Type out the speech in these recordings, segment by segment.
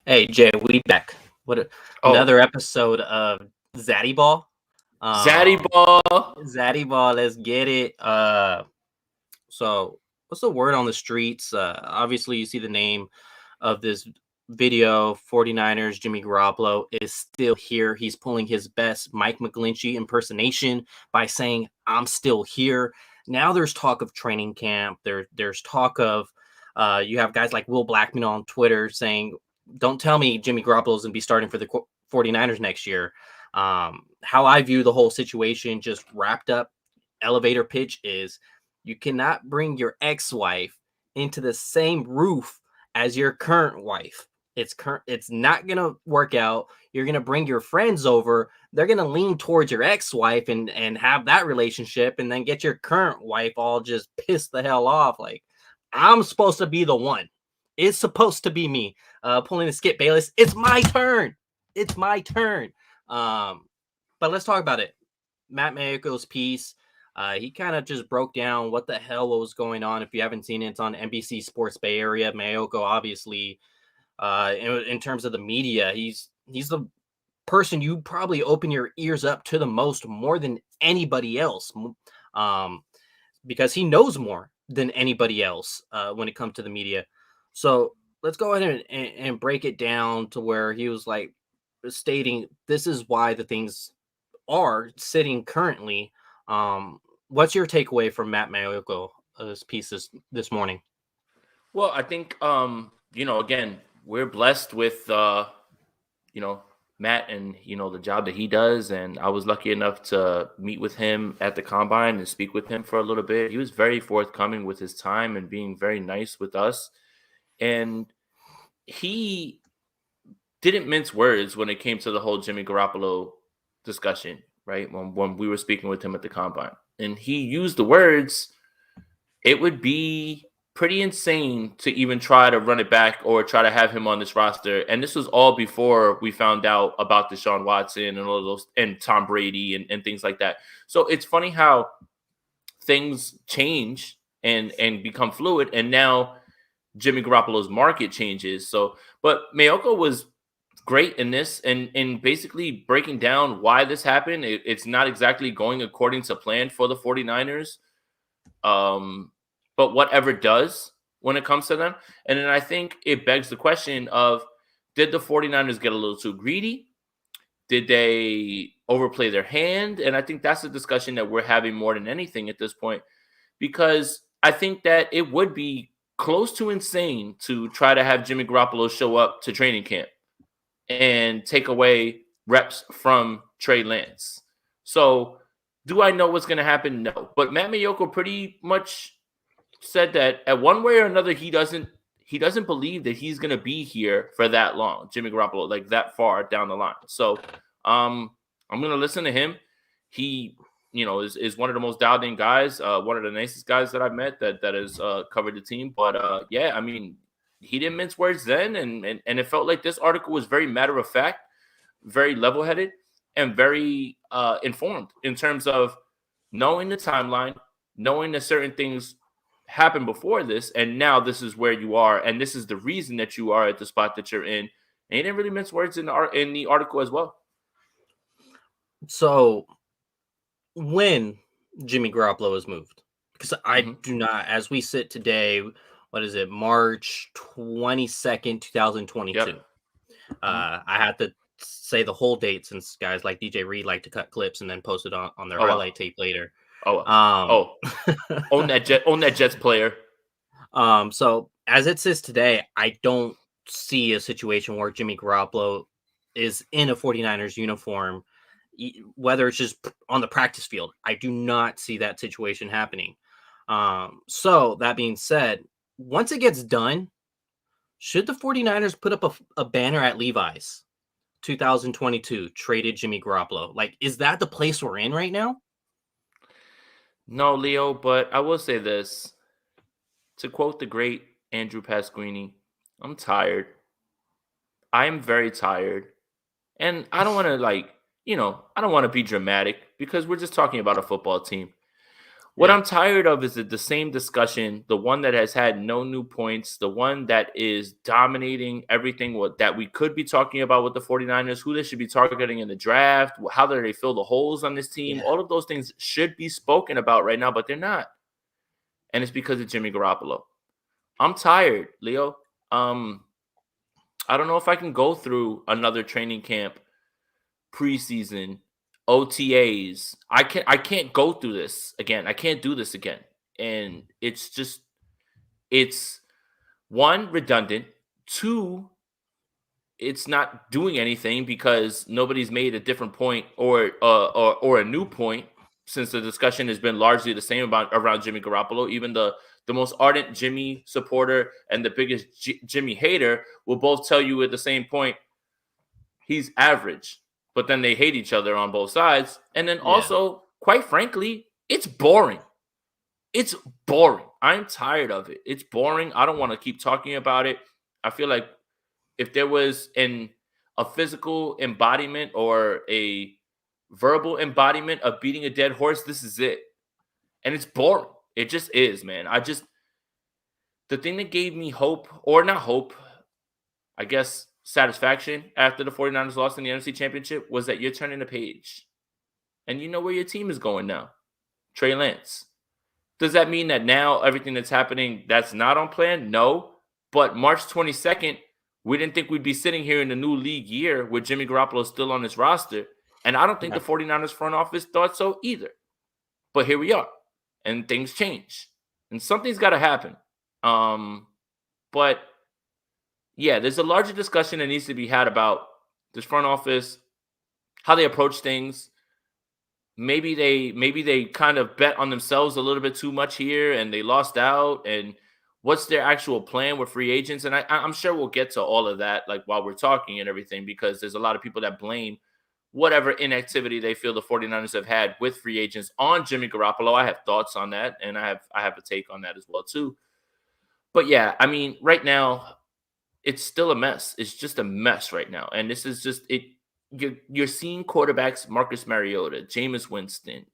Hey Jay, we back. Oh, Another episode of Zaddy Ball. Zaddy Um, Ball. Zaddy Ball, let's get it. So what's the word on the streets? Obviously you see the name of this video. 49ers Jimmy Garoppolo is still here. He's pulling his best Mike McGlinchey impersonation by saying, "I'm still here." Now there's talk of training camp. There's talk of you have guys like Will Blackman on Twitter saying, "Don't tell me Jimmy Garoppolo is going to be starting for the 49ers next year." How I view the whole situation, just wrapped up elevator pitch, is you cannot bring your ex-wife into the same roof as your current wife. It's not gonna work out. You're gonna bring your friends over. They're gonna lean towards your ex-wife and have that relationship, and then get your current wife all just pissed the hell off. Like, I'm supposed to be the one. It's supposed to be me. Pulling the Skip Bayless. It's my turn. It's my turn. Um, but let's talk about it. Matt Mayoko's piece. He kind of just broke down what the hell was going on. If you haven't seen it, it's on NBC Sports Bay Area. Mayoko, obviously, in terms of the media, he's the person you probably open your ears up to the most, more than anybody else, um, because he knows more than anybody else when it comes to the media. So let's go ahead and break it down to where he was like stating this is why the things are sitting currently. What's your takeaway from Matt Mayoko's piece this morning? Well, I think again, we're blessed with you know, Matt and the job that he does, and I was lucky enough to meet with him at the combine and speak with him for a little bit. He was very forthcoming with his time and being very nice with us, and he didn't mince words when it came to the whole Jimmy Garoppolo discussion, right? When we were speaking with him at the combine. And he used the words, it would be pretty insane to even try to run it back or try to have him on this roster. And this was all before we found out about Deshaun Watson and all of those and Tom Brady and things like that. So it's funny how things change and become fluid. And now Jimmy Garoppolo's market changes. So, but Mayoko was great in this and basically breaking down why this happened. It's not exactly going according to plan for the 49ers. But whatever does when it comes to them. And then I think it begs the question of, did the 49ers get a little too greedy? Did they overplay their hand? And I think that's a discussion that we're having more than anything at this point, because I think that it would be close to insane to try to have Jimmy Garoppolo show up to training camp and take away reps from Trey Lance. So, do I know what's going to happen? No. But Matt Mayoko pretty much said that at one way or another he doesn't believe that he's going to be here for that long, Jimmy Garoppolo, like that far down the line. So, I'm going to listen to him. He is one of the most dialed in guys, one of the nicest guys that I've met that has covered the team. But yeah, I mean, he didn't mince words then, and it felt like this article was very matter of fact, very level headed, and very informed in terms of knowing the timeline, knowing that certain things happened before this, and now this is where you are, and this is the reason that you are at the spot that you're in. And he didn't really mince words in the article as well. So when Jimmy Garoppolo was moved, because I Mm-hmm. do not, as we sit today, what is it, March 22nd, 2022. Yep. Mm-hmm. I had to say the whole date since guys like DJ Reed like to cut clips and then post it on their Oh wow. highlight tape later. Oh wow. Um, Oh, own that Jets player. so as it sits today, I don't see a situation where Jimmy Garoppolo is in a 49ers uniform, whether it's just on the practice field. I do not see that situation happening. So that being said, once it gets done, should the 49ers put up a banner at Levi's 2022 traded Jimmy Garoppolo? Like, is that the place we're in right now? No, Leo, but I will say this. To quote the great Andrew Pasquini, I'm tired. I am very tired. And I don't want to I don't want to be dramatic because we're just talking about a football team. What Yeah. I'm tired of is the same discussion, the one that has had no new points, the one that is dominating everything that we could be talking about with the 49ers, who they should be targeting in the draft, how do they fill the holes on this team. Yeah. All of those things should be spoken about right now, but they're not. And it's because of Jimmy Garoppolo. I'm tired, Leo. I don't know if I can go through another training camp, preseason, OTAs. I can't go through this again. I can't do this again. And it's one, redundant, two, it's not doing anything because nobody's made a different point or a new point, since the discussion has been largely the same about around Jimmy Garoppolo. Even the most ardent Jimmy supporter and the biggest Jimmy hater will both tell you at the same point he's average, but then they hate each other on both sides. And then Yeah. also, quite frankly, it's boring. It's boring. I'm tired of it. It's boring. I don't want to keep talking about it. I feel like if there was a physical embodiment or a verbal embodiment of beating a dead horse, this is it. And it's boring. It just is, man. The thing that gave me hope, or not hope, I guess satisfaction after the 49ers lost in the NFC Championship, was that you're turning the page. And you know where your team is going now. Trey Lance. Does that mean that now everything that's happening, that's not on plan? No. But March 22nd, we didn't think we'd be sitting here in the new league year with Jimmy Garoppolo still on his roster. And I don't think Yeah. the 49ers front office thought so either. But here we are. And things change. And something's got to happen. But yeah, there's a larger discussion that needs to be had about this front office, how they approach things. Maybe they kind of bet on themselves a little bit too much here and they lost out. And what's their actual plan with free agents? And I'm sure we'll get to all of that like while we're talking and everything, because there's a lot of people that blame whatever inactivity they feel the 49ers have had with free agents on Jimmy Garoppolo. I have thoughts on that, and I have a take on that as well too. But yeah, I mean, right now it's still a mess. It's just a mess right now. And this is just it. You're seeing quarterbacks, Marcus Mariota, Jameis Winston,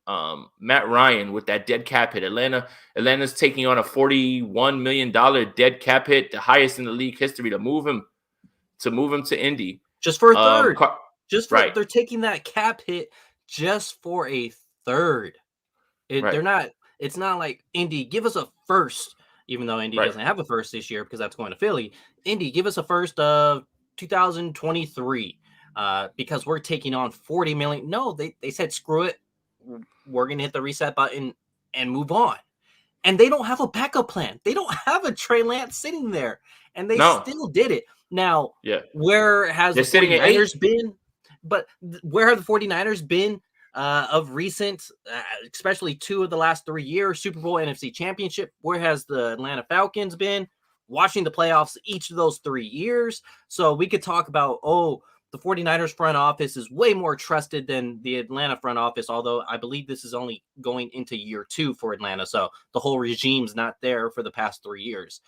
Matt Ryan with that dead cap hit. Atlanta's taking on a $41 million dead cap hit, the highest in the league history, to move him to Indy. Just for a third. Right. They're taking that cap hit just for a third. Right. It's not like, Indy, give us a first, even though Indy doesn't have a first this year because that's going to Philly. Indy, give us a first of 2023 because we're taking on 40 million. No, they said, screw it. We're going to hit the reset button and move on. And they don't have a backup plan. They don't have a Trey Lance sitting there, and they still did it. Now, where has the 49ers been? But where have the 49ers been of recent, especially 2 of the last 3 years, Super Bowl, NFC Championship? Where has the Atlanta Falcons been? Watching the playoffs each of those 3 years. So we could talk about, the 49ers front office is way more trusted than the Atlanta front office, although I believe this is only going into year 2 for Atlanta. So the whole regime's not there for the past 3 years.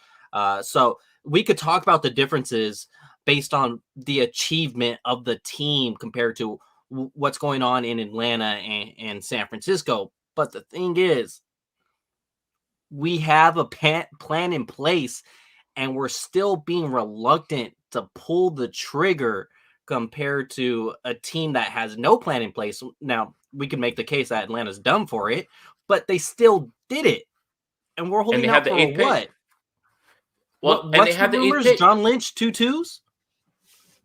So we could talk about the differences based on the achievement of the team compared to what's going on in Atlanta and San Francisco. But the thing is, we have a plan in place, and we're still being reluctant to pull the trigger compared to a team that has no plan in place. Now, we can make the case that Atlanta's dumb for it, but they still did it. And we're holding out for what? Well, What's the rumors? John Lynch 2-2s?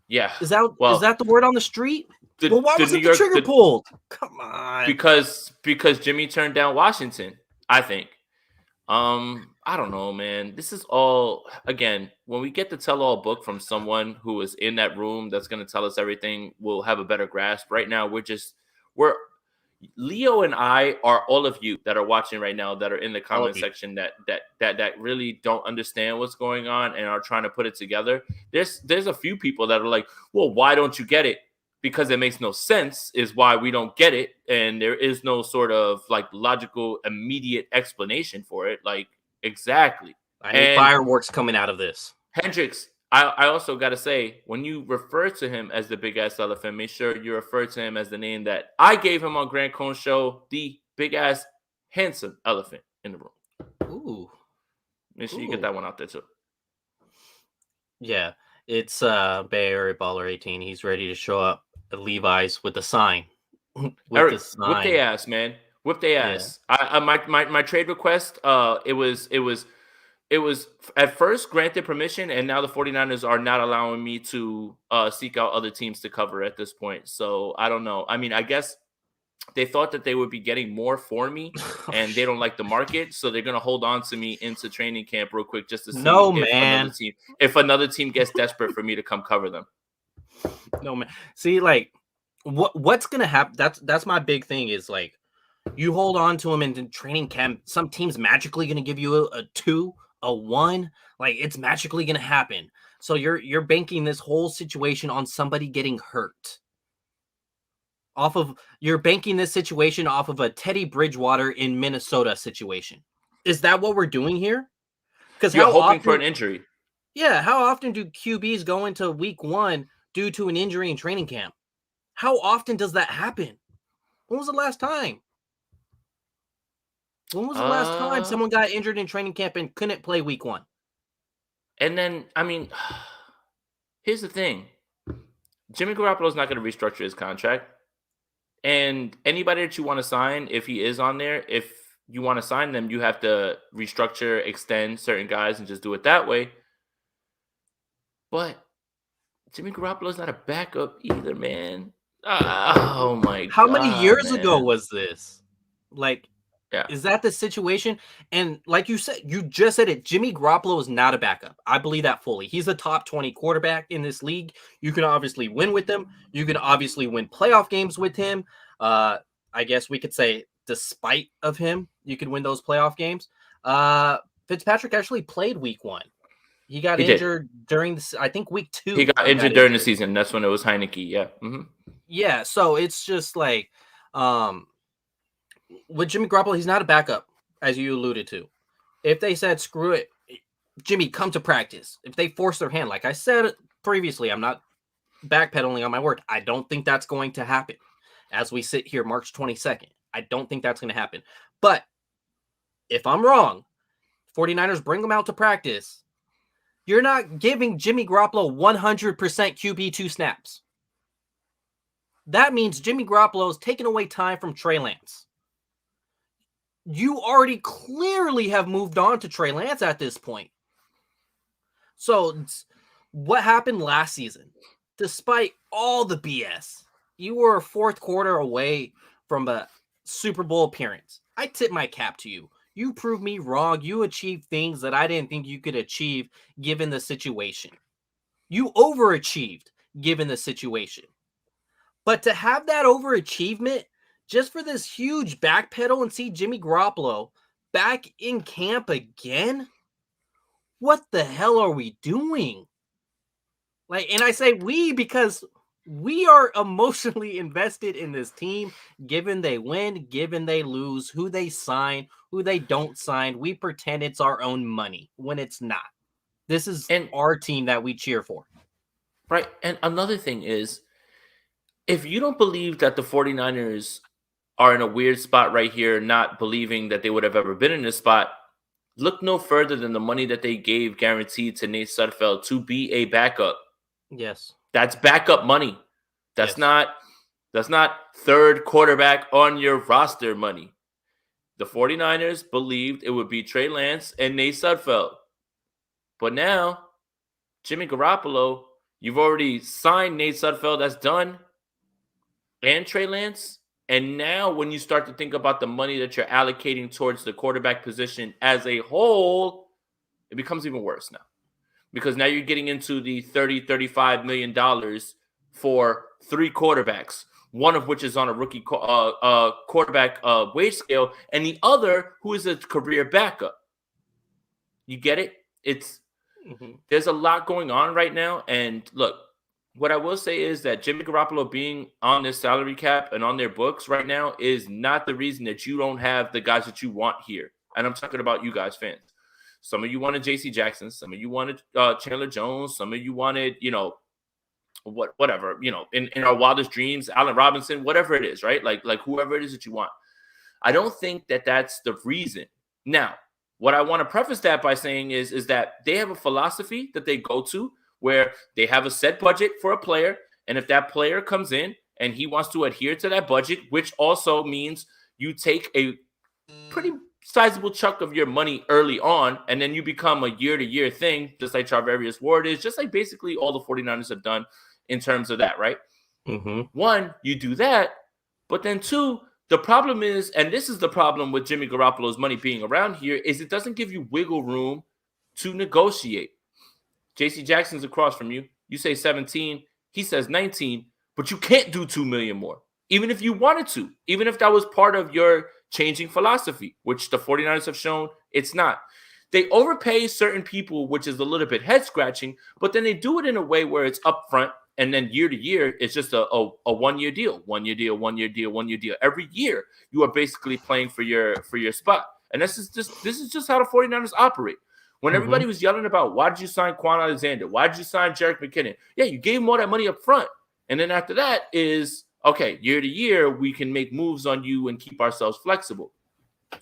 Yeah. Is that the word on the street? Well, why wasn't the trigger pulled? Come on. Because Jimmy turned down Washington, I think. I don't know, man. This is all, again, when we get the tell-all book from someone who is in that room that's going to tell us everything, we'll have a better grasp. Right now, we're Leo and I are all of you that are watching right now that are in the comment section that really don't understand what's going on and are trying to put it together. There's a few people that are like, well, why don't you get it? Because it makes no sense is why we don't get it. And there is no sort of like logical, immediate explanation for it. Like, exactly. I need fireworks coming out of this. Hendricks, I also got to say, when you refer to him as the big ass elephant, make sure you refer to him as the name that I gave him on Grant Cohn's show, the big ass handsome elephant in the room. Ooh. Make sure you get Ooh. that one out there too. Yeah. It's Bay Area Baller 18. He's ready to show up at Levi's with the sign. With Eric, the whip their sign. ass, man. Whip their Yeah. ass. My trade request, it was at first granted permission, and now the 49ers are not allowing me to seek out other teams to cover at this point. So I don't know. I mean, I guess they thought that they would be getting more for me, Oh, and they don't like the market, so they're gonna hold on to me into training camp real quick just to see No, man. if another team gets desperate for me to come cover them. No, man. See, like, what's gonna happen? That's my big thing is like, you hold on to him in training camp. Some team's magically gonna give you a 2, a 1. Like, it's magically gonna happen. So you're banking this whole situation on somebody getting hurt. You're banking this situation off of a Teddy Bridgewater in Minnesota situation. Is that what we're doing here? Because You're how hoping for often? an injury. Yeah, how often do QBs go into week 1 due to an injury in training camp? How often does that happen? When was the last time? When was the last time Uh, someone got injured in training camp and couldn't play week 1? and then I mean, here's the thing: Jimmy Garoppolo is not going to restructure his contract, and anybody that you want to sign, if he is on there, if you want to sign them, you have to restructure, extend certain guys, and just do it that way. But Jimmy Garoppolo is not a backup either, man. Oh my How many god, years ago man! was this? Like, Yeah, is that the situation? And like you said, you just said it. Jimmy Garoppolo is not a backup. I believe that fully. He's a top 20 quarterback in this league. You can obviously win with him. You can obviously win playoff games with him. I guess we could say, despite of him, you could win those playoff games. Fitzpatrick actually played week 1. He got he did. injured during I think week He 2. got He got injured during the injured. season. That's when it was Heineke. Yeah. Yeah, so it's just like, um, with Jimmy Garoppolo, he's not a backup, as you alluded to. If they said, screw it, Jimmy, come to practice. If they force their hand, like I said previously, I'm not backpedaling on my word. I don't think that's going to happen as we sit here March 22nd. I don't think that's going to happen. But if I'm wrong, 49ers bring him out to practice. You're not giving Jimmy Garoppolo 100% QB2 snaps. That means Jimmy Garoppolo is taking away time from Trey Lance. You already clearly have moved on to Trey Lance at this point. So what happened last season? Despite all the BS, you were a fourth quarter away from a Super Bowl appearance. I tip my cap to you. You proved me wrong. You achieved things that I didn't think you could achieve given the situation. You overachieved given the situation. But to have that overachievement just for this huge backpedal and see Jimmy Garoppolo back in camp again? What the hell are we doing? Like, and I say we because we are emotionally invested in this team, given they win, given they lose, who they sign, who they don't sign. We pretend it's our own money when it's not. This is And our team that we cheer for. right. And another thing is, if you don't believe that the 49ers are in a weird spot right here, not believing that they would have ever been in this spot, look no further than the money that they gave guaranteed to Nate Sudfeld to be a backup. Yes. That's backup money. That's Yes. not third quarterback on your roster money. The 49ers believed it would be Trey Lance and Nate Sudfeld. But now, Jimmy Garoppolo, you've already signed Nate Sudfeld, that's done, and Trey Lance. And now when you start to think about the money that you're allocating towards the quarterback position as a whole, it becomes even worse now. Because now you're getting into the $30-35 million for 3 quarterbacks, one of which is on a rookie quarterback wage scale, and the other who is a career backup. You get it? There's a lot going on right now. And look, what I will say is that Jimmy Garoppolo being on this salary cap and on their books right now is not the reason that you don't have the guys that you want here. And I'm talking about you guys, fans. Some of you wanted J.C. Jackson. Some of you wanted Chandler Jones. Some of you wanted, whatever, in our wildest dreams, Allen Robinson, whatever it is, right? Like whoever it is that you want. I don't think that that's the reason. Now, what I want to preface that by saying is that they have a philosophy that they go to where they have a set budget for a player. And if that player comes in and he wants to adhere to that budget, which also means you take a pretty sizable chunk of your money early on, and then you become a year-to-year thing, just like Charvarius Ward is, just like basically all the 49ers have done in terms of that, right? Mm-hmm. One, you do that, but then two, the problem is, and this is the problem with Jimmy Garoppolo's money being around here, is it doesn't give you wiggle room to negotiate. JC Jackson's across from you. You say 17, he says 19, but you can't do $2 million more, even if you wanted to, even if that was part of your changing philosophy, which the 49ers have shown it's not. They overpay certain people, which is a little bit head-scratching, but then they do it in a way where it's upfront, and then year to year, it's just a one-year deal, one-year deal, one-year deal, one-year deal. Every year, you are basically playing for your spot. And this is just how the 49ers operate. When everybody was yelling about, why did you sign Quan Alexander? Why did you sign Jerick McKinnon? Yeah, you gave him all that money up front. And then after that is, okay, year to year, we can make moves on you and keep ourselves flexible.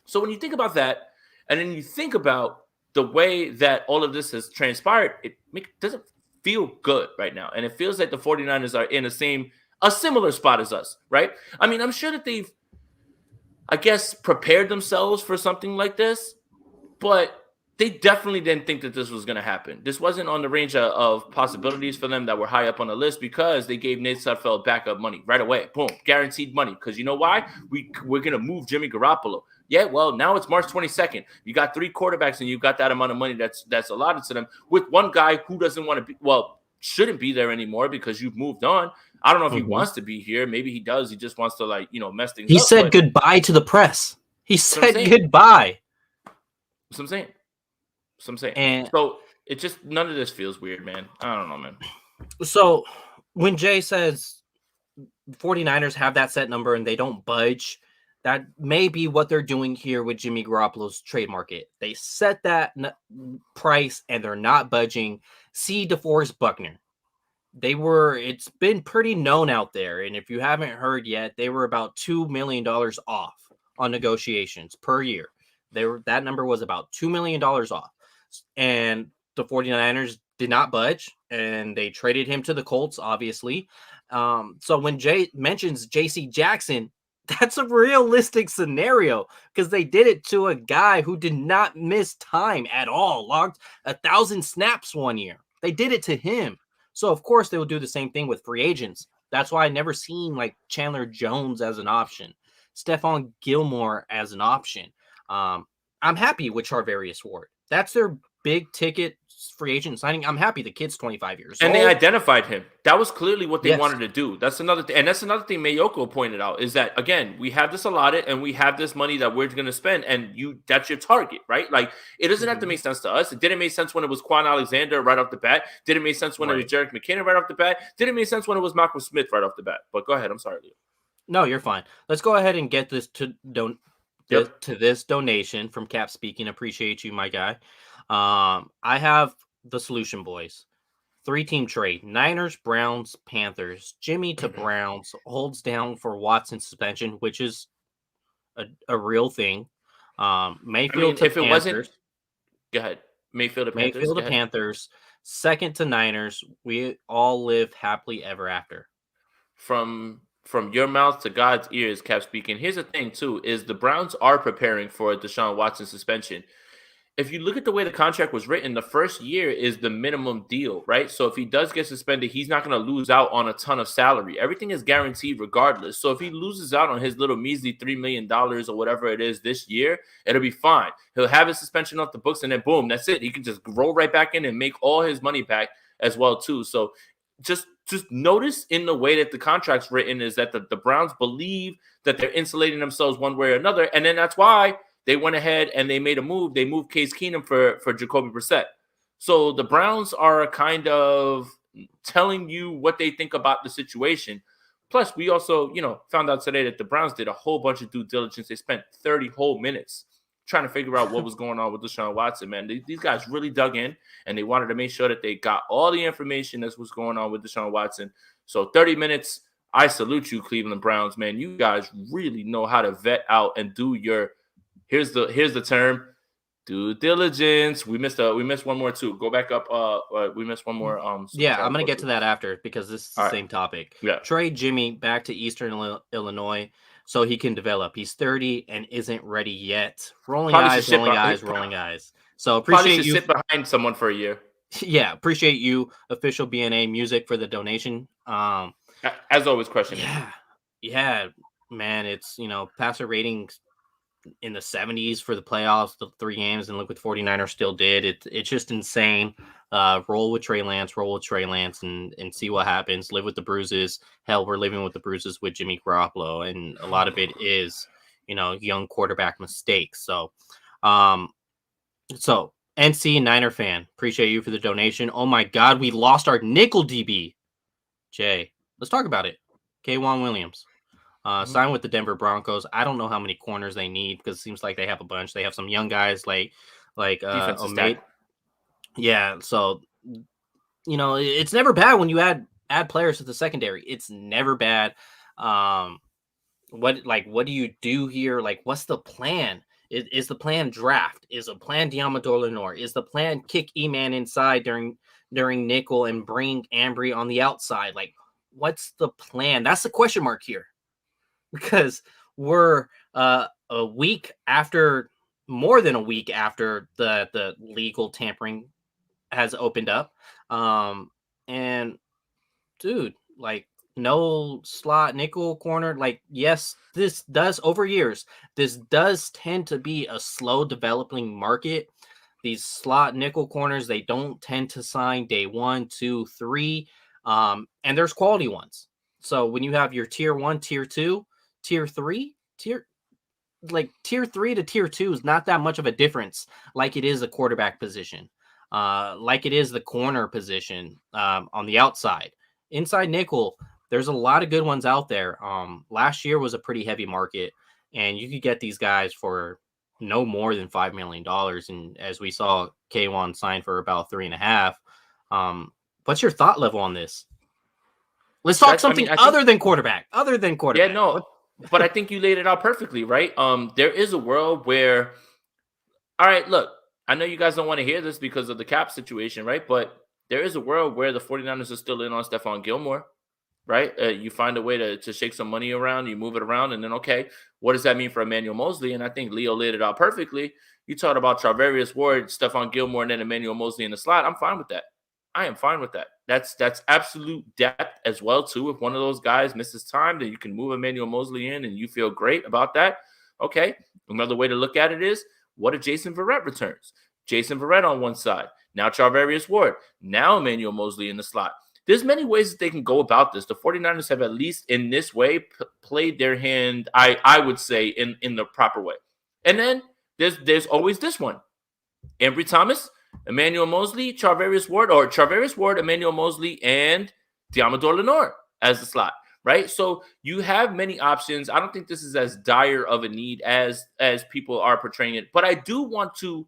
So when you think about that, and then you think about the way that all of this has transpired, it doesn't feel good right now. And it feels like the 49ers are in a similar spot as us, right? I mean, I'm sure that they've, I guess, prepared themselves for something like this, but they definitely didn't think that this was going to happen. This wasn't on the range of possibilities for them that were high up on the list, because they gave Nate Sudfeld backup money right away. Boom, guaranteed money. Because you know why? We're going to move Jimmy Garoppolo. Yeah, well, now it's March 22nd. You got 3 quarterbacks and you got that amount of money that's allotted to them, with one guy who doesn't want to be, well, shouldn't be there anymore because you've moved on. I don't know if he wants to be here. Maybe he does. He just wants to, like, mess things up. He said goodbye to the press. He said goodbye. That's what I'm saying. And so it just, none of this feels weird, man. I don't know, man. So when Jay says 49ers have that set number and they don't budge, that may be what they're doing here with Jimmy Garoppolo's trade market. They set that price and they're not budging. See DeForest Buckner. It's been pretty known out there. And if you haven't heard yet, they were about $2 million off on negotiations per year. That number was about $2 million off. And the 49ers did not budge, and they traded him to the Colts, obviously. So when Jay mentions JC Jackson, that's a realistic scenario, because they did it to a guy who did not miss time at all, logged 1,000 snaps one year. They did it to him. So, of course, they will do the same thing with free agents. That's why I never seen like Chandler Jones as an option, Stephon Gilmore as an option. I'm happy with Charvarius Ward. That's their big ticket free agent signing. I'm happy the kid's 25 years old. And they identified him. That was clearly what they wanted to do. That's another thing. And that's another thing Mayoko pointed out, is that, again, we have this allotted and we have this money that we're going to spend, and that's your target, right? Like, it doesn't have to make sense to us. It didn't make sense when it was Quan Alexander right off the bat. Didn't make sense when it was Jerick McKinnon right off the bat. Didn't make sense when it was Malcolm Smith right off the bat. But go ahead. I'm sorry, Leo. No, you're fine. Let's go ahead and get this to this donation from Cap Speaking. Appreciate you, my guy. I have the solution, boys. 3-team trade: Niners, Browns, Panthers. Jimmy to Browns holds down for Watson suspension, which is a real thing. Mayfield to Panthers. Go ahead. Mayfield to Panthers. Second to Niners. We all live happily ever after. From your mouth to God's ears, Cap Speaking. Here's the thing, too, is the Browns are preparing for a Deshaun Watson suspension. If you look at the way the contract was written, the first year is the minimum deal, right? So if he does get suspended, he's not going to lose out on a ton of salary. Everything is guaranteed regardless. So if he loses out on his little measly $3 million or whatever it is this year, it'll be fine. He'll have his suspension off the books, and then boom, that's it. He can just roll right back in and make all his money back as well, too. So just notice in the way that the contract's written is that the Browns believe that they're insulating themselves one way or another, and then that's why they went ahead and they made a move. They moved Case Keenum for Jacoby Brissett. So the Browns are kind of telling you what they think about the situation. Plus, we also, found out today that the Browns did a whole bunch of due diligence. They spent 30 whole minutes trying to figure out what was going on with Deshaun Watson, man. These guys really dug in, and they wanted to make sure that they got all the information that's what's going on with Deshaun Watson. So 30 minutes, I salute you, Cleveland Browns, man. You guys really know how to vet out and do your here's the term, due diligence. We missed one more too. Go back up. We missed one more super Yeah, chat. I'm gonna get to that after because this is the All right. same topic. Yeah. Trade Jimmy back to Eastern Illinois so he can develop. He's 30 and isn't ready yet. Rolling Probably should eyes, sit rolling behind, eyes, rolling eyes. So probably appreciate should you. sit behind someone for a year. Yeah, appreciate you, official BNA Music, for the donation. As always, crushing it. Yeah, man. It's passer ratings in the 70s for the playoffs, the 3 games, and look what 49ers still did. It's just insane. Roll with Trey Lance, and see what happens. Live with the bruises. Hell, we're living with the bruises with Jimmy Garoppolo, and a lot of it is young quarterback mistakes. So NC Niner fan, appreciate you for the donation. Oh my God, we lost our nickel DB. Jay, let's talk about it. K'Wan Williams. Signed with the Denver Broncos. I don't know how many corners they need because it seems like they have a bunch. They have some young guys like Defensive Omade. stack. Yeah, so it's never bad when you add players to the secondary. It's never bad. What do you do here? Like, what's the plan? Is the plan draft? Is the plan Diamador Lenore? Is the plan kick E-Man inside during nickel and bring Ambry on the outside? Like, what's the plan? That's the question mark here. Because we're more than a week after the legal tampering has opened up. And dude, like, no slot nickel corner. Like, yes, this does over years. This does tend to be a slow developing market. These slot nickel corners, they don't tend to sign day 1, 2, 3. And there's quality ones. So when you have your tier 1, tier 2, tier 3, tier 3 to tier 2 is not that much of a difference, like it is a quarterback position, like it is the corner position, on the outside. Inside nickel, there's a lot of good ones out there. Last year was a pretty heavy market, and you could get these guys for no more than $5 million. And as we saw, K1 signed for about 3.5. What's your thought level on this? Let's talk something other than quarterback. Yeah, no, but I think you laid it out perfectly, right? There is a world where, all right, look, I know you guys don't want to hear this because of the cap situation, right? But there is a world where the 49ers are still in on Stephon Gilmore, right? You find a way to shake some money around, you move it around, and then, okay, what does that mean for Emmanuel Mosley? And I think Leo laid it out perfectly. You talked about Charvarius Ward, Stephon Gilmore, and then Emmanuel Mosley in the slot. I'm fine with that. I am fine with that. That's absolute depth as well, too. If one of those guys misses time, then you can move Emmanuel Mosley in and you feel great about that. Okay. Another way to look at it is, what if Jason Verrett returns? Jason Verrett on one side. Now Charvarius Ward. Now Emmanuel Mosley in the slot. There's many ways that they can go about this. The 49ers have, at least in this way, played their hand, I would say, in the proper way. And then there's always this one. Ambry Thomas, Emmanuel Mosley, Charvarius Ward, or Charvarius Ward, Emmanuel Mosley, and Diamador Lenore as the slot, right? So you have many options. I don't think this is as dire of a need as people are portraying it. But I do want to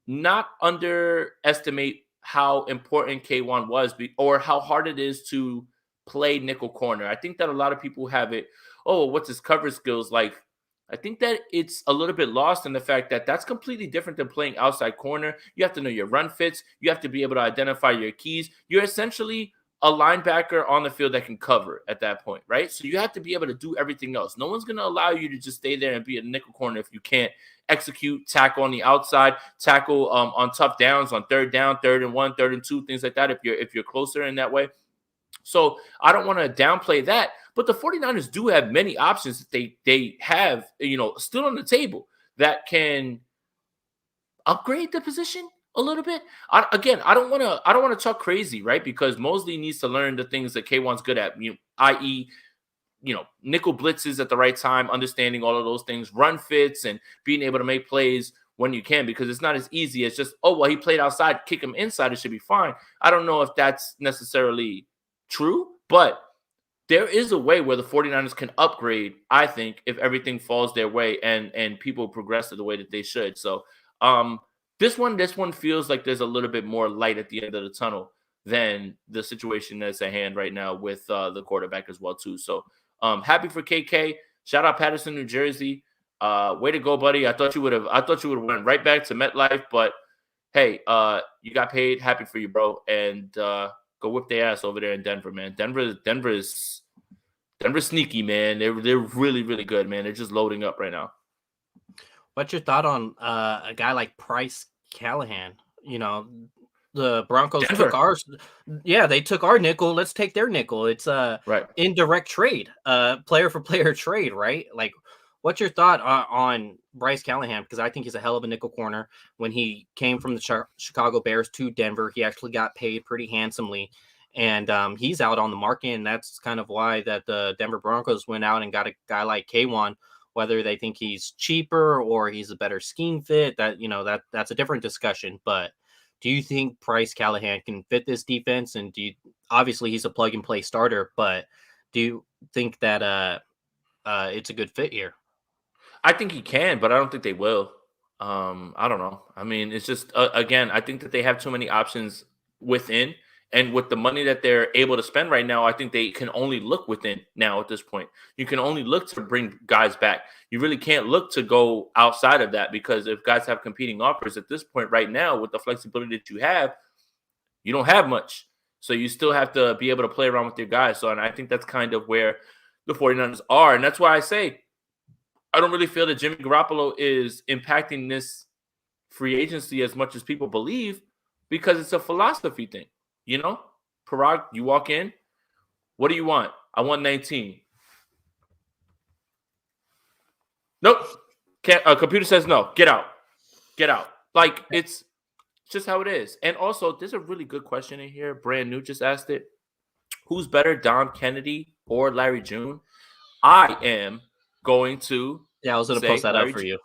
not underestimate how important K1 was, or how hard it is to play nickel corner. I think that a lot of people have it, oh, what's his coverage skills like? I think that it's a little bit lost in the fact that that's completely different than playing outside corner. You have to know your run fits. You have to be able to identify your keys. You're essentially a linebacker on the field that can cover at that point, right? So you have to be able to do everything else. No one's going to allow you to just stay there and be a nickel corner if you can't execute, tackle on the outside, tackle on tough downs, on third down, 3rd and 1, 3rd and 2, things like that, if you're closer in that way. So I don't want to downplay that, but the 49ers do have many options that they have, still on the table that can upgrade the position a little bit. I don't want to talk crazy, right? Because Mosley needs to learn the things that K1's good at, i.e., nickel blitzes at the right time, understanding all of those things, run fits, and being able to make plays when you can, because it's not as easy as just, oh, well, he played outside, kick him inside, it should be fine. I don't know if that's necessarily true, but there is a way where the 49ers can upgrade, I think, if everything falls their way and people progress to the way that they should. So this one feels like there's a little bit more light at the end of the tunnel than the situation that's at hand right now with the quarterback as well too. So happy for KK. Shout out Patterson, New Jersey. Way to go, buddy. I thought you would have went right back to MetLife, but hey, you got paid. Happy for you, bro. And go whip their ass over there in Denver, man. Denver's sneaky, man. They're really, really good, man. They're just loading up right now. What's your thought on a guy like Bryce Callahan? You know, the Broncos Denver. took ours. Yeah, they took our nickel. Let's take their nickel. It's a right. indirect trade, player for player trade, right? Like, what's your thought on Bryce Callahan? Because I think he's a hell of a nickel corner. When he came from the Chicago Bears to Denver, he actually got paid pretty handsomely. And he's out on the market, and that's kind of why that the Denver Broncos went out and got a guy like K1. Whether they think he's cheaper or he's a better scheme fit, that's a different discussion. But do you think Bryce Callahan can fit this defense? And obviously he's a plug and play starter, but do you think that it's a good fit here? I think he can, but I don't think they will. I don't know. I mean, it's just again, I think that they have too many options within. And with the money that they're able to spend right now, I think they can only look within now at this point. You can only look to bring guys back. You really can't look to go outside of that, because if guys have competing offers at this point right now, with the flexibility that you have, you don't have much. So you still have to be able to play around with your guys. So, and I think that's kind of where the 49ers are. And that's why I say I don't really feel that Jimmy Garoppolo is impacting this free agency as much as people believe, because it's a philosophy thing. You know, Parag, you walk in. What do you want? I want 19. Nope. Can't. Computer says no. Get out. Get out. Like, it's just how it is. And also, there's a really good question in here. Brand new just asked it. Who's better, Dom Kennedy or Larry June? I am going to. Yeah, I was going to post that up for you.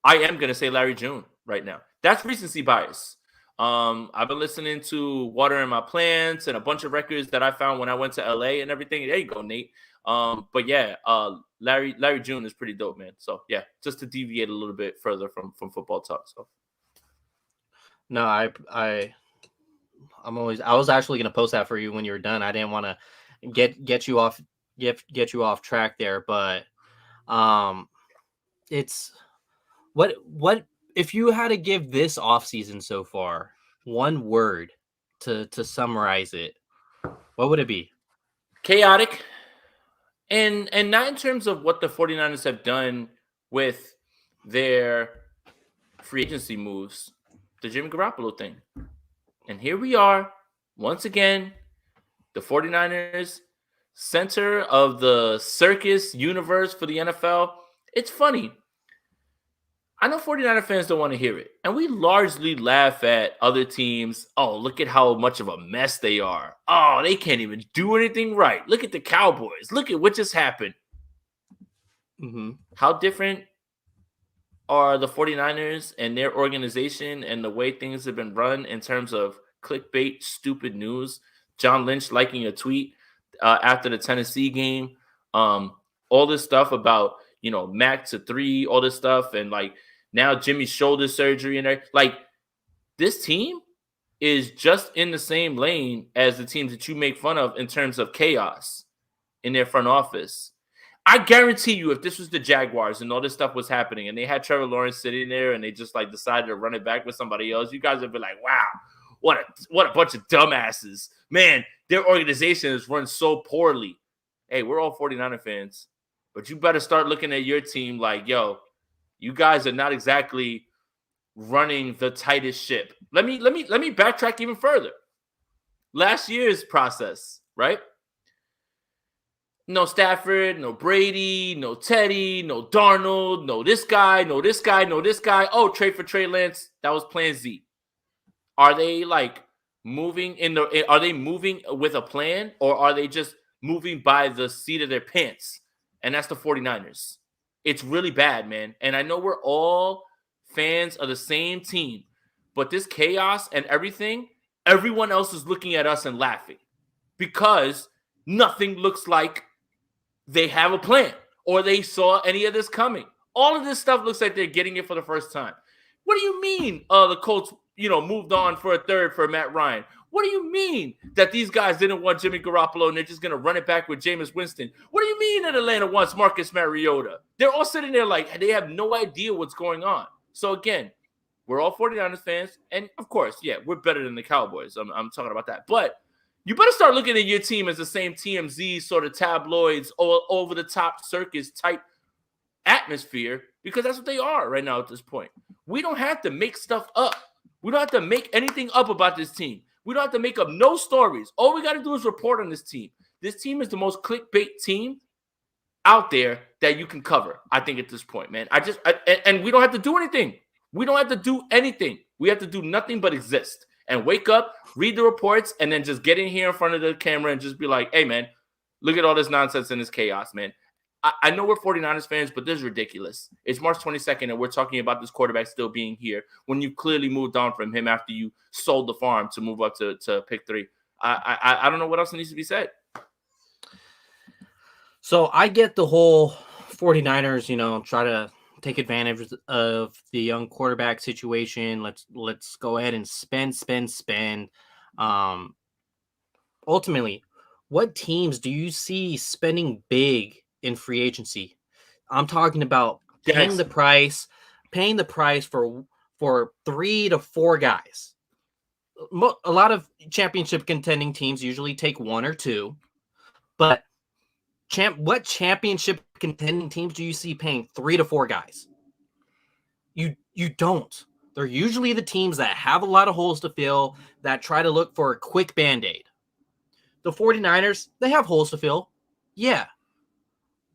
I am going to say Larry June right now. That's recency bias. I've been listening to Water in My Plants and a bunch of records that I found when I went to LA and everything. There you go, Nate. But yeah, Larry June is pretty dope, man. So yeah, just to deviate a little bit further from football talk. So no, I was actually going to post that for you when you were done. I didn't want to get you off track there, but it's what if you had to give this offseason so far one word to summarize it, what would it be? Chaotic. And not in terms of what the 49ers have done with their free agency moves, the Jimmy Garoppolo thing. And here we are, once again, the 49ers, center of the circus universe for the NFL. It's funny. I know 49er fans don't want to hear it. And we largely laugh at other teams. Oh, look at how much of a mess they are. Oh, they can't even do anything right. Look at the Cowboys. Look at what just happened. Mm-hmm. How different are the 49ers and their organization and the way things have been run in terms of clickbait, stupid news? John Lynch liking a tweet after the Tennessee game. All this stuff about, Mac to 3, all this stuff. And like, now Jimmy's shoulder surgery and like, this team is just in the same lane as the teams that you make fun of in terms of chaos in their front office. I guarantee you, if this was the Jaguars and all this stuff was happening and they had Trevor Lawrence sitting there and they just like decided to run it back with somebody else, you guys would be like, wow, what a bunch of dumbasses. Man, their organization is run so poorly. Hey, we're all 49er fans, but you better start looking at your team like, yo, you guys are not exactly running the tightest ship. Let me backtrack even further. Last year's process, right? No Stafford, no Brady, no Teddy, no Darnold, no this guy, no this guy, no this guy. Oh, trade for Trey Lance. That was plan Z. Are they like moving are they moving with a plan, or are they just moving by the seat of their pants? And that's the 49ers. It's really bad, man. And I know we're all fans of the same team, but this chaos and everything, everyone else is looking at us and laughing because nothing looks like they have a plan or they saw any of this coming. All of this stuff looks like they're getting it for the first time. What do you mean the Colts, moved on for a third for Matt Ryan? What do you mean that these guys didn't want Jimmy Garoppolo and they're just going to run it back with Jameis Winston? What do you mean that Atlanta wants Marcus Mariota? They're all sitting there like they have no idea what's going on. So again, we're all 49ers fans. And of course, yeah, we're better than the Cowboys. I'm talking about that. But you better start looking at your team as the same TMZ sort of tabloids, all over the top circus type atmosphere, because that's what they are right now at this point. We don't have to make stuff up. We don't have to make anything up about this team. We don't have to make up no stories. All we got to do is report on this team. This team is the most clickbait team out there that you can cover, I think, at this point, man. And we don't have to do anything. We don't have to do anything. We have to do nothing but exist and wake up, read the reports, and then just get in here in front of the camera and just be like, hey, man, look at all this nonsense and this chaos, man. I know we're 49ers fans, but this is ridiculous. It's March 22nd, and we're talking about this quarterback still being here when you clearly moved on from him after you sold the farm to move up to pick 3. I don't know what else needs to be said. So I get the whole 49ers, try to take advantage of the young quarterback situation. Let's go ahead and spend. Ultimately, what teams do you see spending big in free agency? I'm talking about paying the price for 3 to 4 guys. A lot of championship contending teams usually take 1 or 2, but what championship contending teams do you see paying 3 to 4 guys? You don't. They're usually the teams that have a lot of holes to fill, that try to look for a quick Band-Aid. The 49ers, they have holes to fill. Yeah.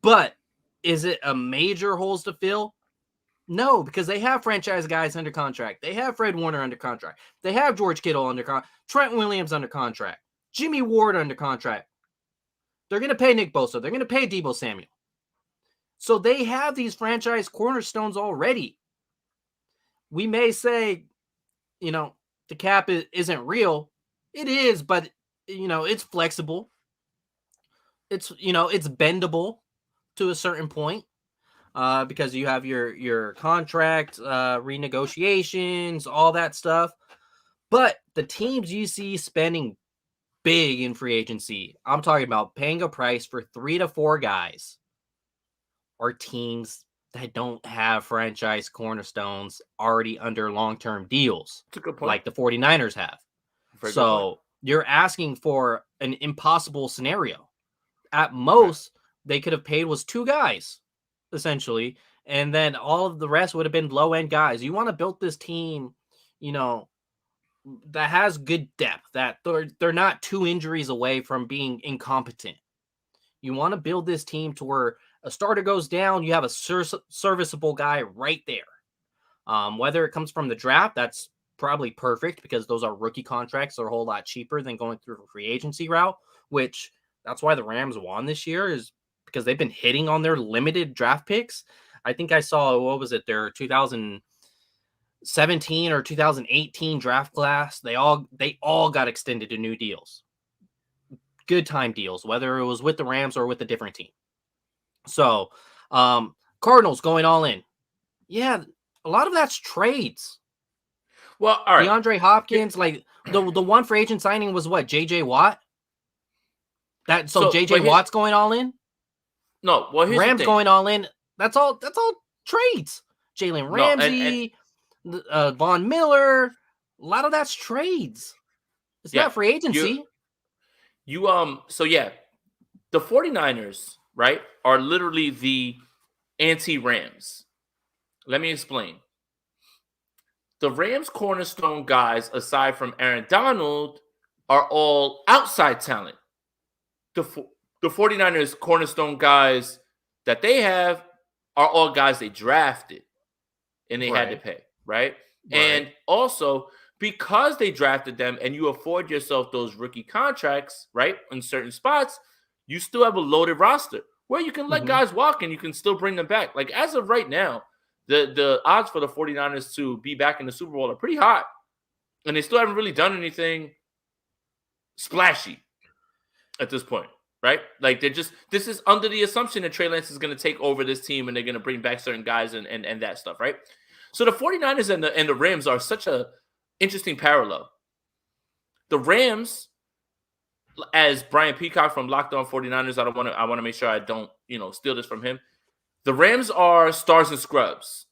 But is it a major holes to fill? No, because they have franchise guys under contract. They have Fred Warner under contract. They have George Kittle under contract. Trent Williams under contract. Jimmy Ward under contract. They're going to pay Nick Bosa. They're going to pay Deebo Samuel. So they have these franchise cornerstones already. We may say, the cap isn't real. It is, but, it's flexible. It's bendable to a certain point, because you have your contract renegotiations, all that stuff. But the teams you see spending big in free agency, I'm talking about paying a price for 3 to 4 guys, are teams that don't have franchise cornerstones already under long-term deals. That's a good point. Like the 49ers have. So you're asking for an impossible scenario. At most, they could have paid was 2 guys, essentially, and then all of the rest would have been low-end guys. You want to build this team, that has good depth, that they're not 2 injuries away from being incompetent. You want to build this team to where a starter goes down, you have a serviceable guy right there. Whether it comes from the draft, that's probably perfect, because those are rookie contracts. They're a whole lot cheaper than going through a free agency route, which that's why the Rams won this year, is because they've been hitting on their limited draft picks. I think I saw, their 2017 or 2018 draft class. They all got extended to new deals. Good time deals, whether it was with the Rams or with a different team. So, Cardinals going all in. Yeah, a lot of that's trades. Well, all right. DeAndre Hopkins, like the one free agent signing was what? JJ Watt? So JJ Watt's going all in? No, well, here's Rams the thing. going all in. That's all trades. Jalen Ramsey, Von Miller, a lot of that's trades. It's not free agency. So yeah, the 49ers, right, are literally the anti-Rams. Let me explain. The Rams' cornerstone guys, aside from Aaron Donald, are all outside talent. The 49ers' cornerstone guys that they have are all guys they drafted and they had to pay, right? And also, because they drafted them and you afford yourself those rookie contracts, right, in certain spots, you still have a loaded roster where you can let guys walk and you can still bring them back. Like, as of right now, the odds for the 49ers to be back in the Super Bowl are pretty high. And they still haven't really done anything splashy at this point, right? Like, this is under the assumption that Trey Lance is going to take over this team and they're going to bring back certain guys and that stuff, right? So the 49ers and the Rams are such a interesting parallel. The Rams, as Brian Peacock from Locked On 49ers, I want to make sure I don't, steal this from him. The Rams are stars and scrubs,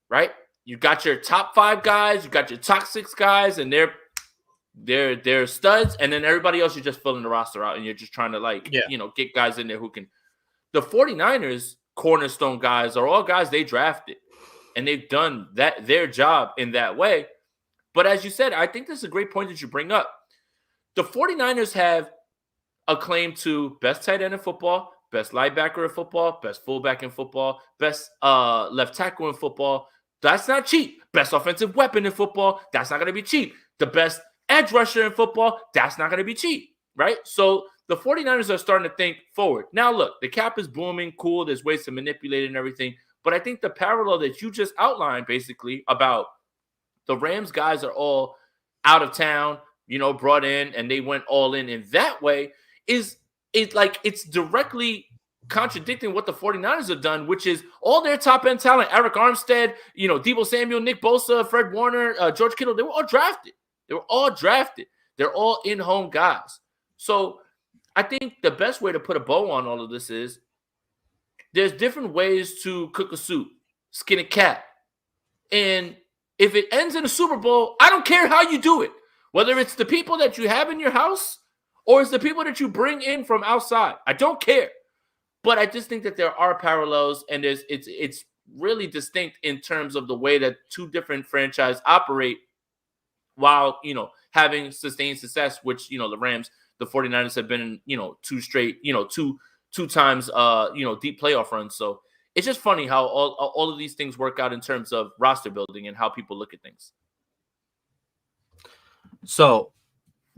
right? You got your top 5 guys, you got your top 6 guys, and they're studs, and then everybody else, you're just filling the roster out, and you're just trying to get guys in there who can. The 49ers cornerstone guys are all guys they drafted, and they've done their job in that way. But as you said, I think this is a great point that you bring up. The 49ers have a claim to best tight end in football, best linebacker in football, best fullback in football, best left tackle in football. That's not cheap. Best offensive weapon in football. That's not going to be cheap. The best edge rusher in football. That's not going to be cheap, right? So the 49ers are starting to think forward. Now, look, the cap is booming. Cool. There's ways to manipulate it and everything. But I think the parallel that you just outlined basically about the Rams guys are all out of town, brought in, and they went all in that way is it's directly contradicting what the 49ers have done, which is all their top-end talent, Eric Armstead, Deebo Samuel, Nick Bosa, Fred Warner, George Kittle, they were all drafted. They're all in-home guys. So I think the best way to put a bow on all of this is there's different ways to cook a soup, skin a cat. And if it ends in a Super Bowl, I don't care how you do it. Whether it's the people that you have in your house or it's the people that you bring in from outside. I don't care. But I just think that there are parallels, and it's really distinct in terms of the way that two different franchises operate while, having sustained success, which, the Rams, the 49ers have been in, two straight, two times, deep playoff runs. So it's just funny how all of these things work out in terms of roster building and how people look at things. So,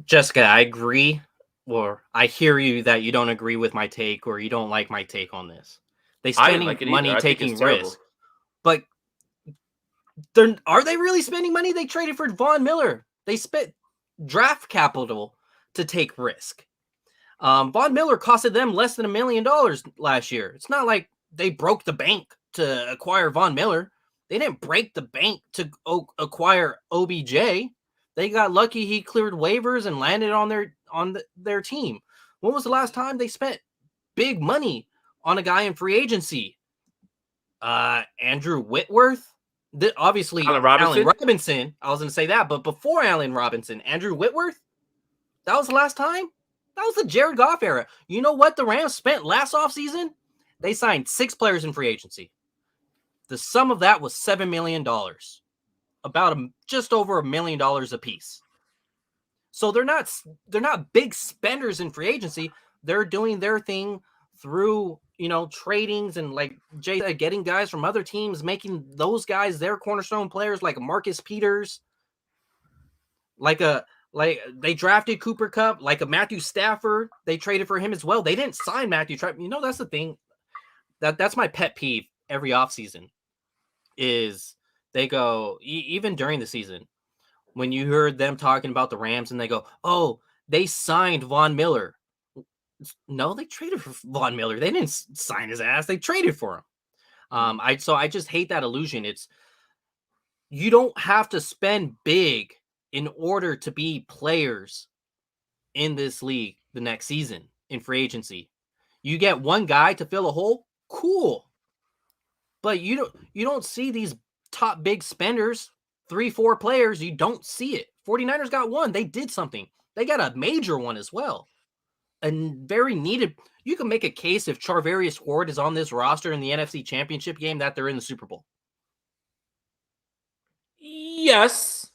Jessica, I agree, or I hear you that you don't agree with my take, or you don't like my take on this. They spending money taking risks, but are they really spending money? They traded for Von Miller. They spent draft capital to take risk. Von Miller costed them less than $1 million last year. It's not like they broke the bank to acquire Von Miller. They didn't break the bank to acquire OBJ. They got lucky he cleared waivers and landed on their team. When was the last time they spent big money on a guy in free agency? Andrew Whitworth? Obviously, Allen Robinson. I was going to say that, but before Allen Robinson, Andrew Whitworth? That was the last time? That was the Jared Goff era. You know what the Rams spent last offseason? They signed 6 players in free agency. The sum of that was $7 million. About just over $1 million a piece. So they're not big spenders in free agency. They're doing their thing through, tradings and, like Jay said, getting guys from other teams, making those guys their cornerstone players, like Marcus Peters, like they drafted Cooper Kupp, like a Matthew Stafford. They traded for him as well. They didn't sign Matthew. That's the thing. That's my pet peeve every offseason is they go, even during the season, when you heard them talking about the Rams and they go, oh, they signed Von Miller. No, they traded for Von Miller. They didn't sign his ass. They traded for him. I just hate that illusion. You don't have to spend big in order to be players in this league the next season in free agency. You get one guy to fill a hole, cool. But you don't see these top big spenders, 3-4 players. You don't see it. 49ers got one. They did something. They got a major one as well. And very needed. You can make a case if Charvarius Ward is on this roster in the NFC Championship game that they're in the Super Bowl. Yes.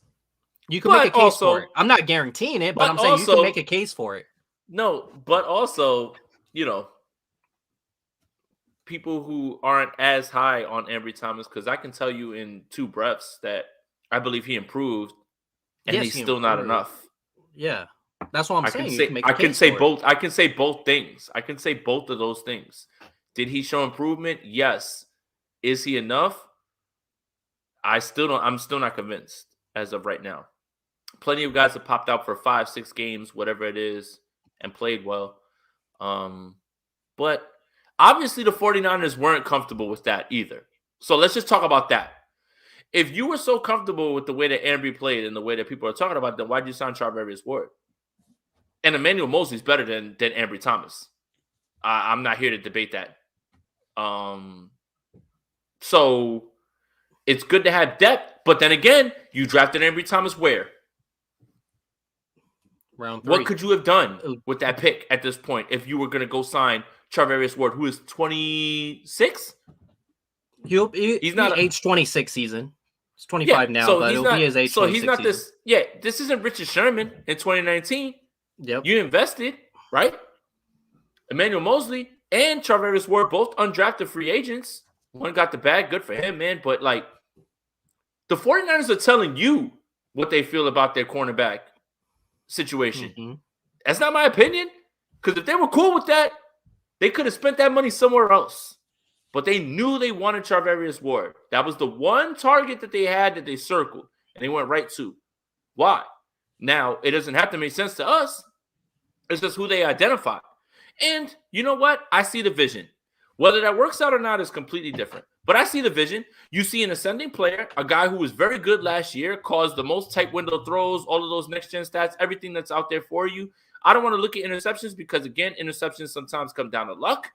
You can make a case for it. I'm not guaranteeing it, but I'm saying you can make a case for it. No, but also, people who aren't as high on Ambry Thomas, because I can tell you in 2 breaths that I believe he improved, and he's still not enough. Yeah, that's what I'm saying. I can say both. I can say both things. I can say both of those things. Did he show improvement? Yes. Is he enough? I'm still not convinced as of right now. Plenty of guys have popped out for 5-6 games, whatever it is, and played well. But obviously the 49ers weren't comfortable with that either. So let's just talk about that. if you were so comfortable with the way that Ambry played and the way that people are talking about, then why'd you sign Charvarius Ward? And Emmanuel Mosley's better than Ambry Thomas. I'm not here to debate that. So it's good to have depth, but then again, you drafted Ambry Thomas where? Round 3. What could you have done with that pick at this point if you were going to go sign Charvarius Ward, who is 26? He's not age 26 season. He's 25 now, so but it'll be his age 26 So he's not season. this. Yeah, this isn't Richard Sherman in 2019. Yep. You invested, right? Emmanuel Mosley and Charvarius Ward, both undrafted free agents. One got the bag. Good for him, man. But, like, the 49ers are telling you what they feel about their cornerback situation. Mm-hmm. That's not my opinion. Because if they were cool with that, they could have spent that money somewhere else. But they knew they wanted Charvarius Ward. That was the one target that they had that they circled. And they went right to. Why? Now, it doesn't have to make sense to us. It's just who they identified. And you know what? I see the vision. Whether that works out or not is completely different. But I see the vision. You see an ascending player, a guy who was very good last year, caused the most tight window throws, all of those next-gen stats, everything that's out there for you. I don't want to look at interceptions because, again, interceptions sometimes come down to luck.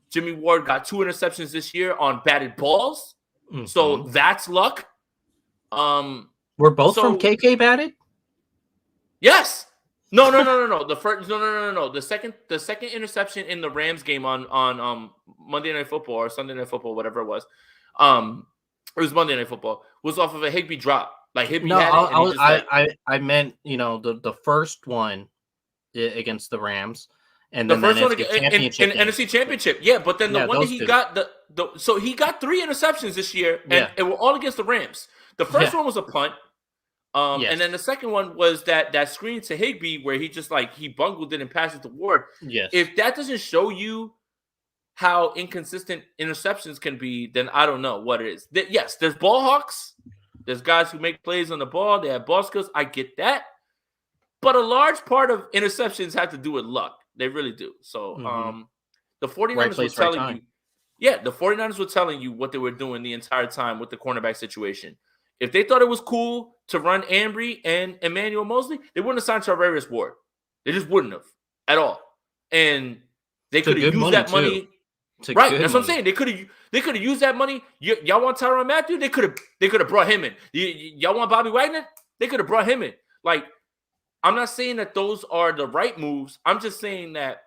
Jimmy Ward got 2 interceptions this year on batted balls. Mm-hmm. So that's luck. We're both from KK batted? Yes. No. The first, no. The second interception in the Rams game on Monday Night Football or Sunday Night Football, whatever it was. It was Monday Night Football. Was off of a Higbee drop. Like Higbee had it. I meant the first one against the Rams, and the then first one in NFC Championship. Yeah, but then the one that he got so he got 3 interceptions this year, and it were all against the Rams. The first one was a punt. And then the second one was that screen to Higbee where he just he bungled it and passed it to Ward. Yes. If that doesn't show you how inconsistent interceptions can be, then I don't know what it is. Yes, there's ball hawks. There's guys who make plays on the ball. They have ball skills. I get that. But a large part of interceptions have to do with luck. They really do. So the 49ers were telling you. Yeah, the 49ers were telling you what they were doing the entire time with the cornerback situation. If they thought it was cool to run Ambry and Emmanuel Mosley, they wouldn't have signed Charvarius Ward. They just wouldn't have at all. And they could have used that money. Right, that's what I'm saying. They could have used that money. Y'all want Tyrann Mathieu? They could have brought him in. Y'all want Bobby Wagner? They could have brought him in. Like, I'm not saying that those are the right moves. I'm just saying that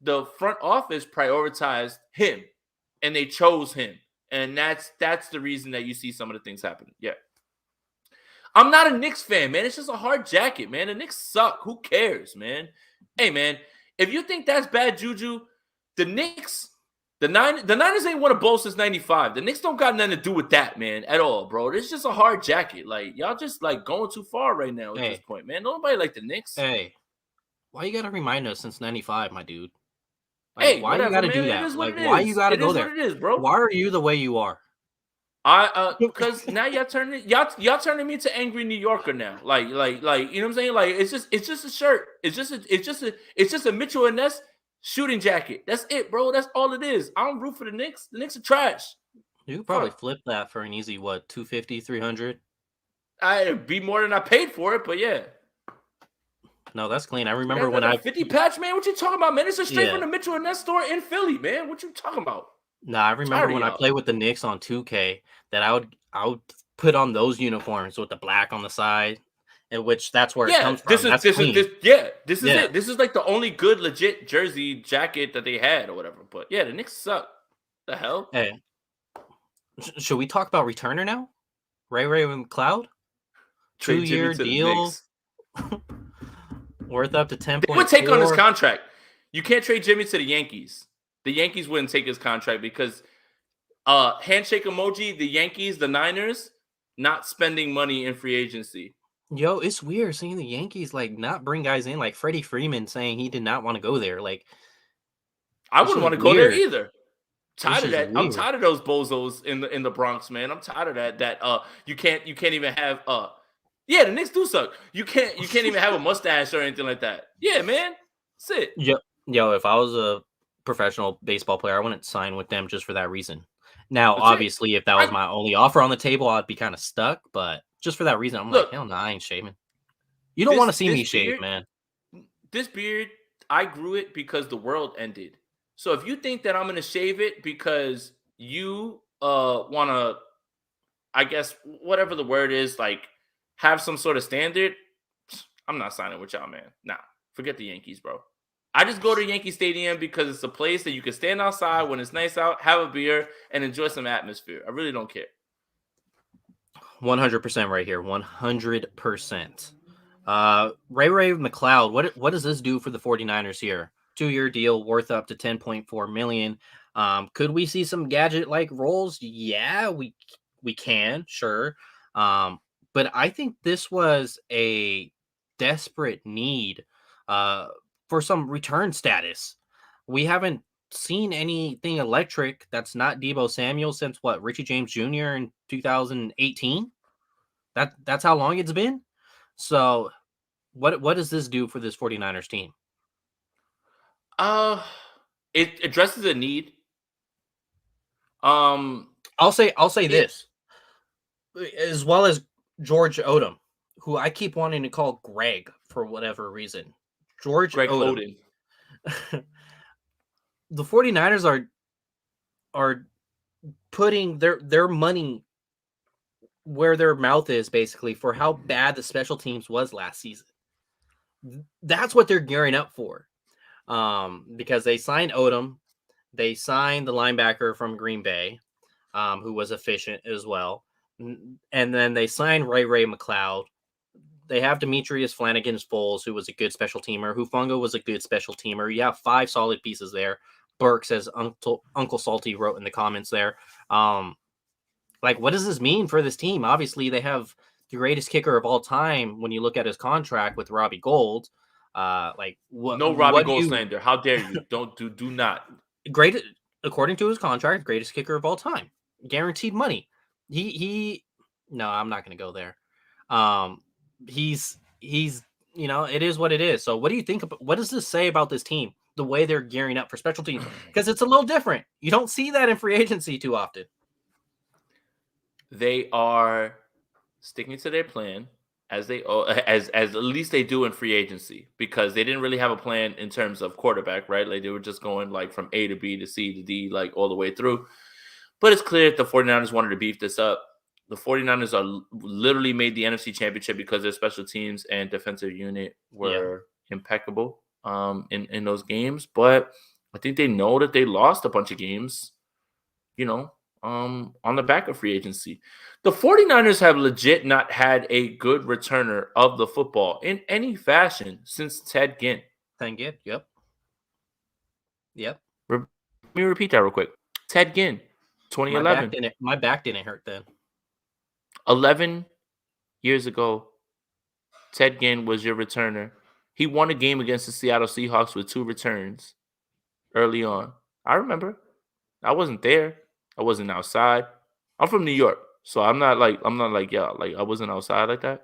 the front office prioritized him, and they chose him, and that's the reason that you see some of the things happening. Yeah. I'm not a Knicks fan, man. It's just a hard jacket, man. The Knicks suck. Who cares, man? Hey, man, if you think that's bad juju, the Knicks, the Niners ain't won a bowl since 95. The Knicks don't got nothing to do with that, man, at all, bro. It's just a hard jacket. Like, y'all just, going too far right now at this point, man. Nobody like the Knicks. Hey, why you got to remind us since 95, my dude? Hey, why whatever, you got to man. do that? It is what it why is. you got to go is there? What it is, bro. Why are you the way you are? Because now y'all turning me to angry New Yorker now. Like, you know what I'm saying? Like, it's just a shirt. It's just a Mitchell and Ness shooting jacket. That's it, bro. That's all it is. I don't root for the Knicks. The Knicks are trash. You could probably flip that for an easy, what, 250, 300? I'd be more than I paid for it, but yeah. No, that's clean. I remember when 50 patch, man. What you talking about, man? It's a straight from the Mitchell and Ness store in Philly, man. What you talking about? Nah, I remember when I played with the Knicks on 2K that I would put on those uniforms with the black on the side, in which that's where it comes from. This is it. This is like the only good legit jersey jacket that they had or whatever. But yeah, the Knicks suck. The hell? Hey, should we talk about returner now? Ray McCloud? 2-year deal. Worth up to 10. They would take on his contract. You can't trade Jimmy to the Yankees. The Yankees wouldn't take his contract because handshake emoji, the Yankees, the Niners, not spending money in free agency. Yo, it's weird seeing the Yankees not bring guys in, like Freddie Freeman saying he did not want to go there. Like, I wouldn't want to go there either. Tired of that. Weird. I'm tired of those bozos in the Bronx, man. I'm tired of that. That you can't even have the Knicks do suck. You can't even have a mustache or anything like that. Yeah, man. That's it. Yo, if I was a professional baseball player, I wouldn't sign with them just for that reason. Now, That's it. obviously, if that was I my only offer on the table, I'd be kind of stuck. But just for that reason, I'm like, look hell no, I ain't shaving. You don't want this to see this me shave, beard, man. this beard. I grew it because the world ended. So if you think that I'm gonna shave it because you wanna, I guess whatever the word is, like have some sort of standard, I'm not signing with y'all, man. Nah, forget the Yankees, bro. I just go to Yankee Stadium because it's a place that you can stand outside when it's nice out, have a beer, and enjoy some atmosphere. I really don't care. 100% right here. 100%. Ray McLeod, what does this do for the 49ers here? 2-year deal worth up to 10.4 million. Could we see some gadget like roles? Yeah, we can, sure. But I think this was a desperate need uh for some return status. We haven't seen anything electric that's not Debo Samuel since what, Richie James Jr. in 2018. That's how long it's been. So what does this do for this 49ers team? Uh it addresses a need. Um I'll say it this, as well as George Odom, who I keep wanting to call Greg for whatever reason. George Greg Odom. Oden. The 49ers are putting their money where their mouth is, basically, for how bad the special teams was last season. That's what they're gearing up for. Because they signed Odom, they signed the linebacker from Green Bay, who was efficient as well. And then they signed Ray McLeod. They have Demetrius Flanagan's Foles, who was a good special teamer. Hufunga was a good special teamer. You have 5 solid pieces there. Burks, as Uncle Salty wrote in the comments there. Like, what does this mean for this team? Obviously, they have the greatest kicker of all time when you look at his contract with Robbie Gold. Like, No Robbie what do you Goldslander. How dare you? Don't do not. great according to his contract, greatest kicker of all time, guaranteed money. He no, I'm not going to go there. Um, he's it is what it is. So, what do you think about what does this say about this team? The way they're gearing up for special teams, because it's a little different. You don't see that in free agency too often. They are sticking to their plan as at least they do in free agency, because they didn't really have a plan in terms of quarterback, right? Like they were just going like from A to B to C to D, like all the way through. But it's clear that the 49ers wanted to beef this up. The 49ers are literally made the NFC Championship because their special teams and defensive unit Yeah, were impeccable in those games. But I think they know that they lost a bunch of games, you know, on the back of free agency. The 49ers have legit not had a good returner of the football in any fashion since Ted Ginn. thank you. Yep. Let me repeat that real quick. Ted Ginn, My back 2011, didn't. My back didn't hurt then. 11 years ago, Ted Ginn was your returner. He won a game against the Seattle Seahawks with 2 returns early on. I remember. I wasn't there. I wasn't outside. I'm from New York, so I'm not like yeah, like I wasn't outside like that.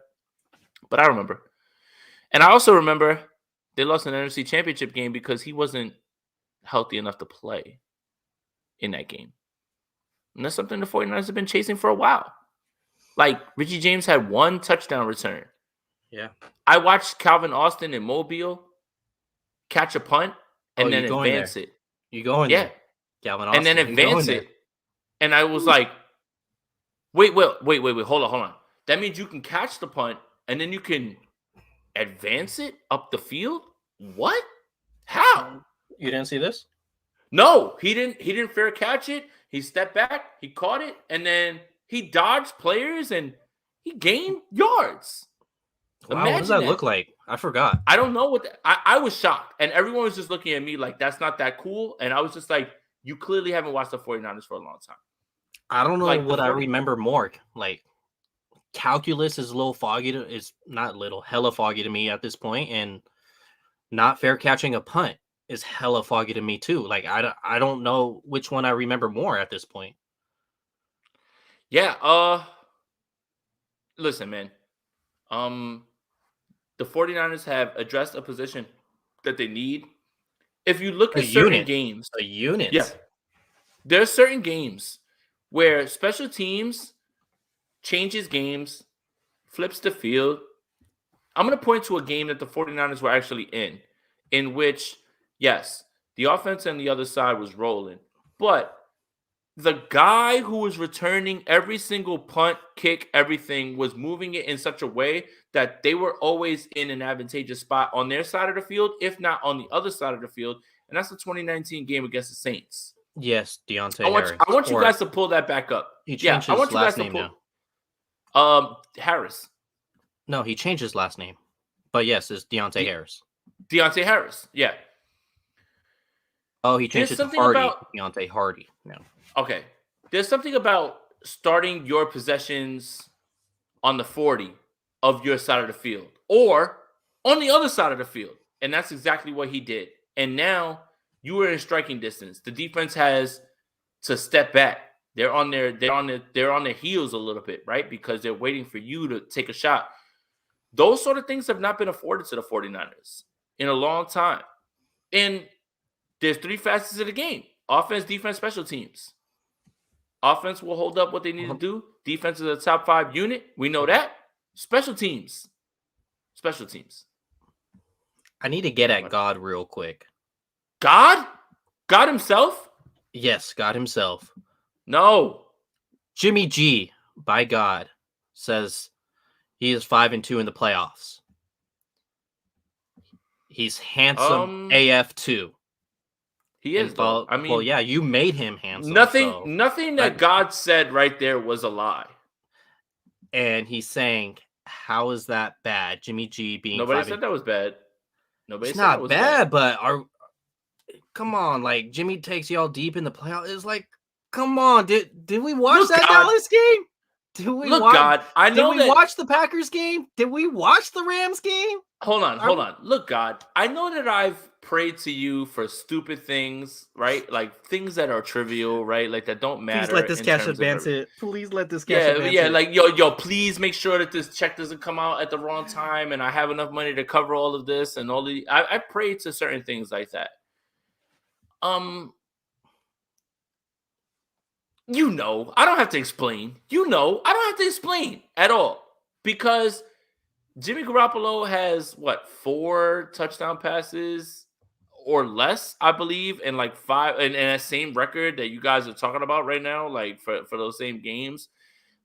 But I remember. And I also remember they lost an NFC Championship game because he wasn't healthy enough to play in that game. And that's something the 49ers have been chasing for a while. Like Richie James had 1 touchdown return. Yeah. I watched Calvin Austin in Mobile catch a punt Oh, and then you going advance there? it. You going Yeah. there? Calvin And then Austin. You going advance there? it. And I was like, wait. Hold on. That means you can catch the punt and then you can advance it up the field? What? How? You didn't see this? No, he didn't fair catch it. He stepped back, he caught it, and then he dodged players and he gained yards. Wow. What does Imagine that that. look like? I forgot. I don't know I was shocked. And everyone was just looking at me like that's not that cool. And I was just like, you clearly haven't watched the 49ers for a long time. I don't know Like the what I 40 remember more. Like, calculus is a little foggy. It's not little, hella foggy to me at this point, and not fair catching a punt is hella foggy to me too. Like, I don't know which one I remember more at this point. Yeah, listen, man. Um the 49ers have addressed a position that they need. If you look A at certain unit, games, a yeah, unit. there are certain games where special teams changes games, flips the field. I'm going to point to a game that the 49ers were actually in which, yes, the offense on the other side was rolling, but the guy who was returning every single punt, kick, everything was moving it in such a way that they were always in an advantageous spot on their side of the field, if not on the other side of the field. And that's the 2019 game against the Saints. Yes, I Deontay want Harris. I want you guys to pull that back up. He Yeah, changed I his want you guys last to name pull now. Harris. No, he changed his last name. But yes, it's Deontay Harris. Deontay Harris. Yeah. Oh, he changed it to Hardy. Deontay Hardy. No. Okay. There's something about starting your possessions on the 40 of your side of the field or on the other side of the field. And that's exactly what he did. And now you are in striking distance. The defense has to step back. They're on their heels a little bit, right? Because they're waiting for you to take a shot. Those sort of things have not been afforded to the 49ers in a long time. And there's three facets of the game: offense, defense, special teams. Offense will hold up what they need to do. Defense is a top 5 unit. We know that. Special teams. Special teams. I need to get at God real quick. God? God himself? Yes, God himself. No. Jimmy G, by God, says he is 5-2 in the playoffs. He's handsome AF too. He is, though. I mean, well, yeah, you made him handsome. Nothing that God said right there was a lie. And he's saying, how is that bad? Jimmy G being nobody said that was bad. Nobody it's said not that was bad, but come on, like Jimmy takes y'all deep in the playoffs. It's like, come on, did we watch that Dallas game? Did we watch? I know did we watch the Packers game? Did we watch the Rams game? Hold on. Look, God, I know that I've prayed to you for stupid things, right? Like things that are trivial, right? Like that don't matter. Please let this cash advance it. Please let this cash advance it. Yeah, like yo, please make sure that this check doesn't come out at the wrong time and I have enough money to cover all of this and all the I prayed to certain things like that. You know, I don't have to explain. I don't have to explain at all because Jimmy Garoppolo has 4 touchdown passes or less, I believe, and like 5 and that same record that you guys are talking about right now, like for those same games.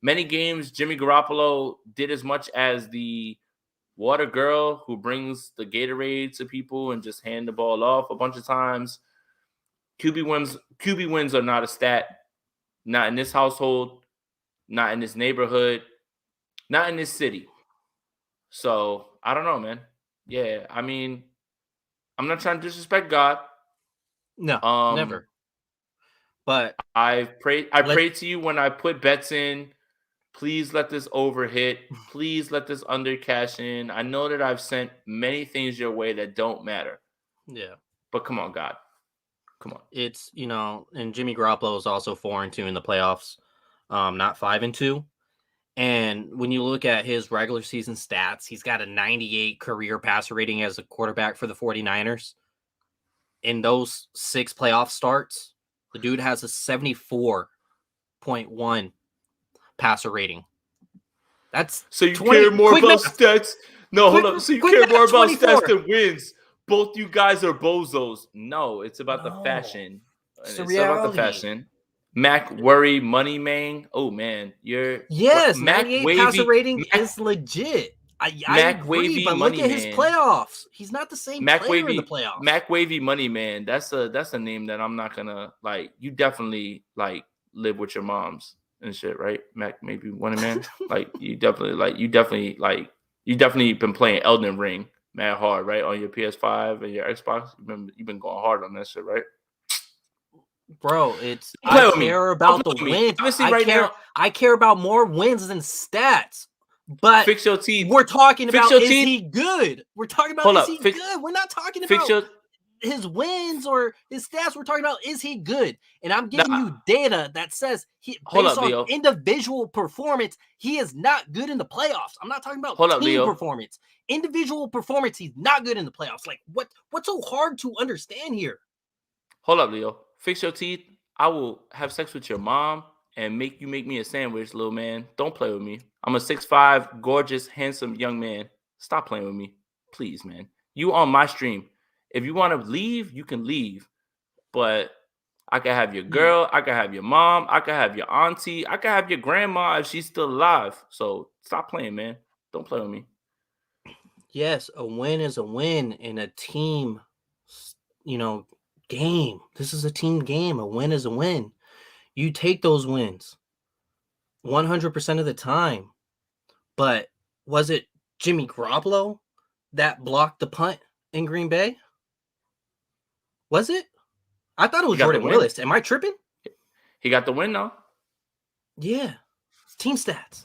Many games, Jimmy Garoppolo did as much as the water girl who brings the Gatorade to people and just hand the ball off a bunch of times. QB wins are not a stat. Not in this household, not in this neighborhood, not in this city. So I don't know, man. Yeah, I mean, I'm not trying to disrespect God. No, never. But I prayed to you when I put bets in. Please let this over hit. Please let this under cash in. I know that I've sent many things your way that don't matter. Yeah. But come on, God. Come on. It's, and Jimmy Garoppolo is also 4-2 in the playoffs, not 5-2. And when you look at his regular season stats, he's got a 98 career passer rating as a quarterback for the 49ers. In those 6 playoff starts, the dude has a 74.1 passer rating. That's so you care more about stats. No, hold up. So you care more about stats than wins. Both you guys are bozos. No, it's about the fashion. It's about the fashion. Mac Worry Money Man. Oh man, Mac 98 wavy, passer rating is legit. I agree, Wavy but look at his playoffs. He's not the same player in the playoffs. Mac Wavy Money Man. That's a name that I'm not gonna like. You definitely like live with your moms and shit, right? Mac Maybe Money Man. you definitely been playing Elden Ring mad hard, right? On your PS5 and your Xbox. You've been going hard on that shit, right? Bro, I care about the wins. I care about more wins than stats. But fix your teeth. We're talking about is he good? We're talking about is he good? We're not talking about his wins or his stats. We're talking about is he good? And I'm giving you data that says based on individual performance, he is not good in the playoffs. I'm not talking about team performance. Individual performance, he's not good in the playoffs. Like what's so hard to understand here? Hold up, Leo. Fix your teeth. I will have sex with your mom and make me a sandwich, little man. Don't play with me. I'm a 6'5", gorgeous, handsome young man. Stop playing with me, please, man. You on my stream. If you want to leave, you can leave. But I can have your girl. I can have your mom. I can have your auntie. I can have your grandma if she's still alive. So stop playing, man. Don't play with me. Yes, a win is a win in a team, you know, game. This is a team game. A win is a win. You take those wins 100% of the time. But was it Jimmy Garoppolo that blocked the punt in Green Bay? Was it? I thought it He was got the Jordan win. Willis. Am I tripping? He got the win now. Yeah. Team stats.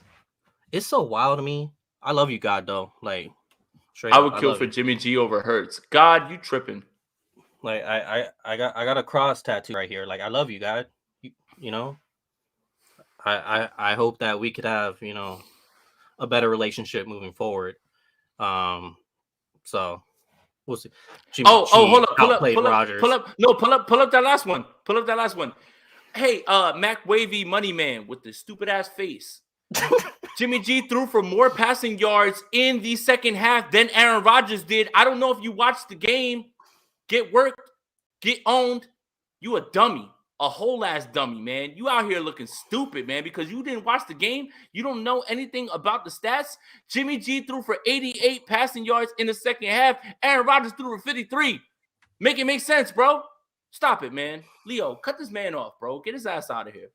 It's so wild to me. I love you, God, though. Like, straight I up, would I kill love for you. Jimmy G over Hurts. God, you tripping. Like, I got a cross tattoo right here. Like, I love you, God. You know, I hope that we could have, a better relationship moving forward. So we'll see. Jimmy Hold G up, outplayed Rodgers. pull up that last one. Pull up that last one. Hey, Mac Wavy Money Man with the stupid ass face. Jimmy G threw for more passing yards in the second half than Aaron Rodgers did. I don't know if you watched the game. Get worked, get owned. You a dummy. A whole ass dummy, man. You out here looking stupid, man, because you didn't watch the game. You don't know anything about the stats. Jimmy G threw for 88 passing yards in the second half. Aaron Rodgers threw for 53. Make it make sense, bro. Stop it, man. Leo, cut this man off, bro. Get his ass out of here.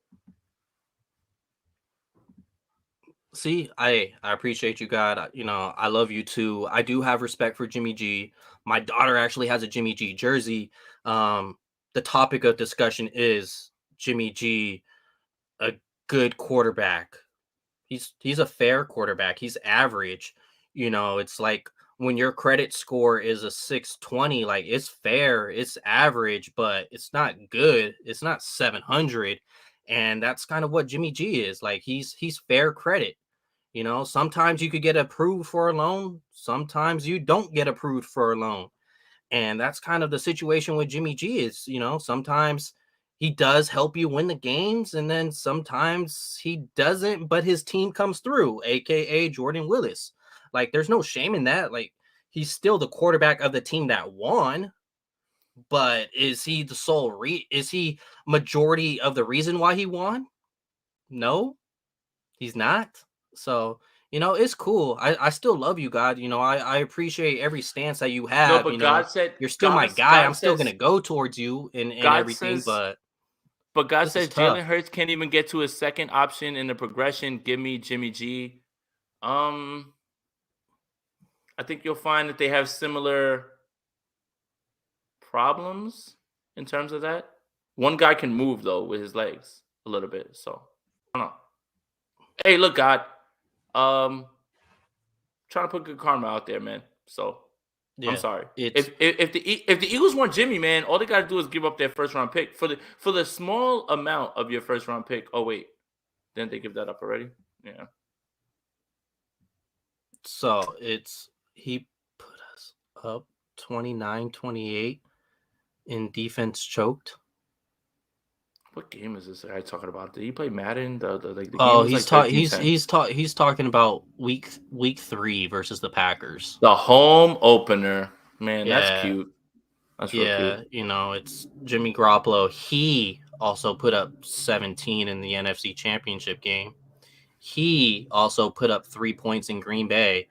See, I appreciate you, God. I love you too. I do have respect for Jimmy G. My daughter actually has a Jimmy G jersey. The topic of discussion is Jimmy G, a good quarterback. He's a fair quarterback. He's average. It's like when your credit score is a 620, like it's fair, it's average, but it's not good. It's not 700. And that's kind of what Jimmy G is. Like he's fair credit. Sometimes you could get approved for a loan, sometimes you don't get approved for a loan. And that's kind of the situation with Jimmy G is, sometimes he does help you win the games, and then sometimes he doesn't, but his team comes through, aka Jordan Willis. Like, there's no shame in that. Like, he's still the quarterback of the team that won, but is he the sole is he majority of the reason why he won? No, he's not. So, it's cool. I still love you, God. I appreciate every stance that you No, have. but God said, You're still my guy. I'm still says, gonna go towards you and God everything, says, but God this is says Jalen tough. Hurts can't even get to his second option in the progression. Give me Jimmy G. I think you'll find that they have similar problems in terms of that. One guy can move though with his legs a little bit. So I don't know. Hey, look, God. Trying to put good karma out there, man. So I'm Yeah, sorry. it's If the Eagles want Jimmy, man, all they gotta do is give up their first round pick for the small amount of your first round pick. Oh wait, didn't they give that up already? Yeah. so it's he put us up 29-28 in defense choked. What game is this guy talking about? Did he play Madden? The game Oh, was like 13-10. he's talking about week 3 versus the Packers. The home opener. Man, that's Yeah. cute. That's real cute. Yeah, it's Jimmy Garoppolo. He also put up 17 in the NFC Championship game. He also put up 3 points in Green Bay,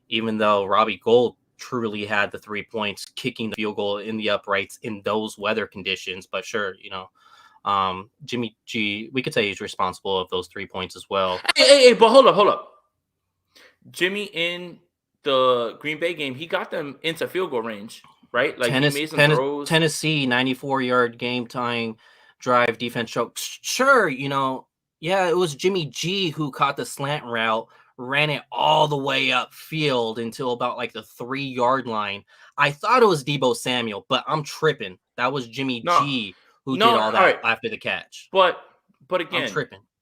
even though Robbie Gould truly had the 3 points kicking the field goal in the uprights in those weather conditions. But sure, Jimmy G, we could say he's responsible of those 3 points as well. Hey, but hold up. Jimmy in the Green Bay game, he got them into field goal range, right? Like he made some throws. Tennessee 94-yard game tying drive defense choke. Sure, yeah, it was Jimmy G who caught the slant route, ran it all the way up field until about like the 3-yard line. I thought it was Deebo Samuel, but I'm tripping. That was Jimmy G who did all that right. after the catch. But again,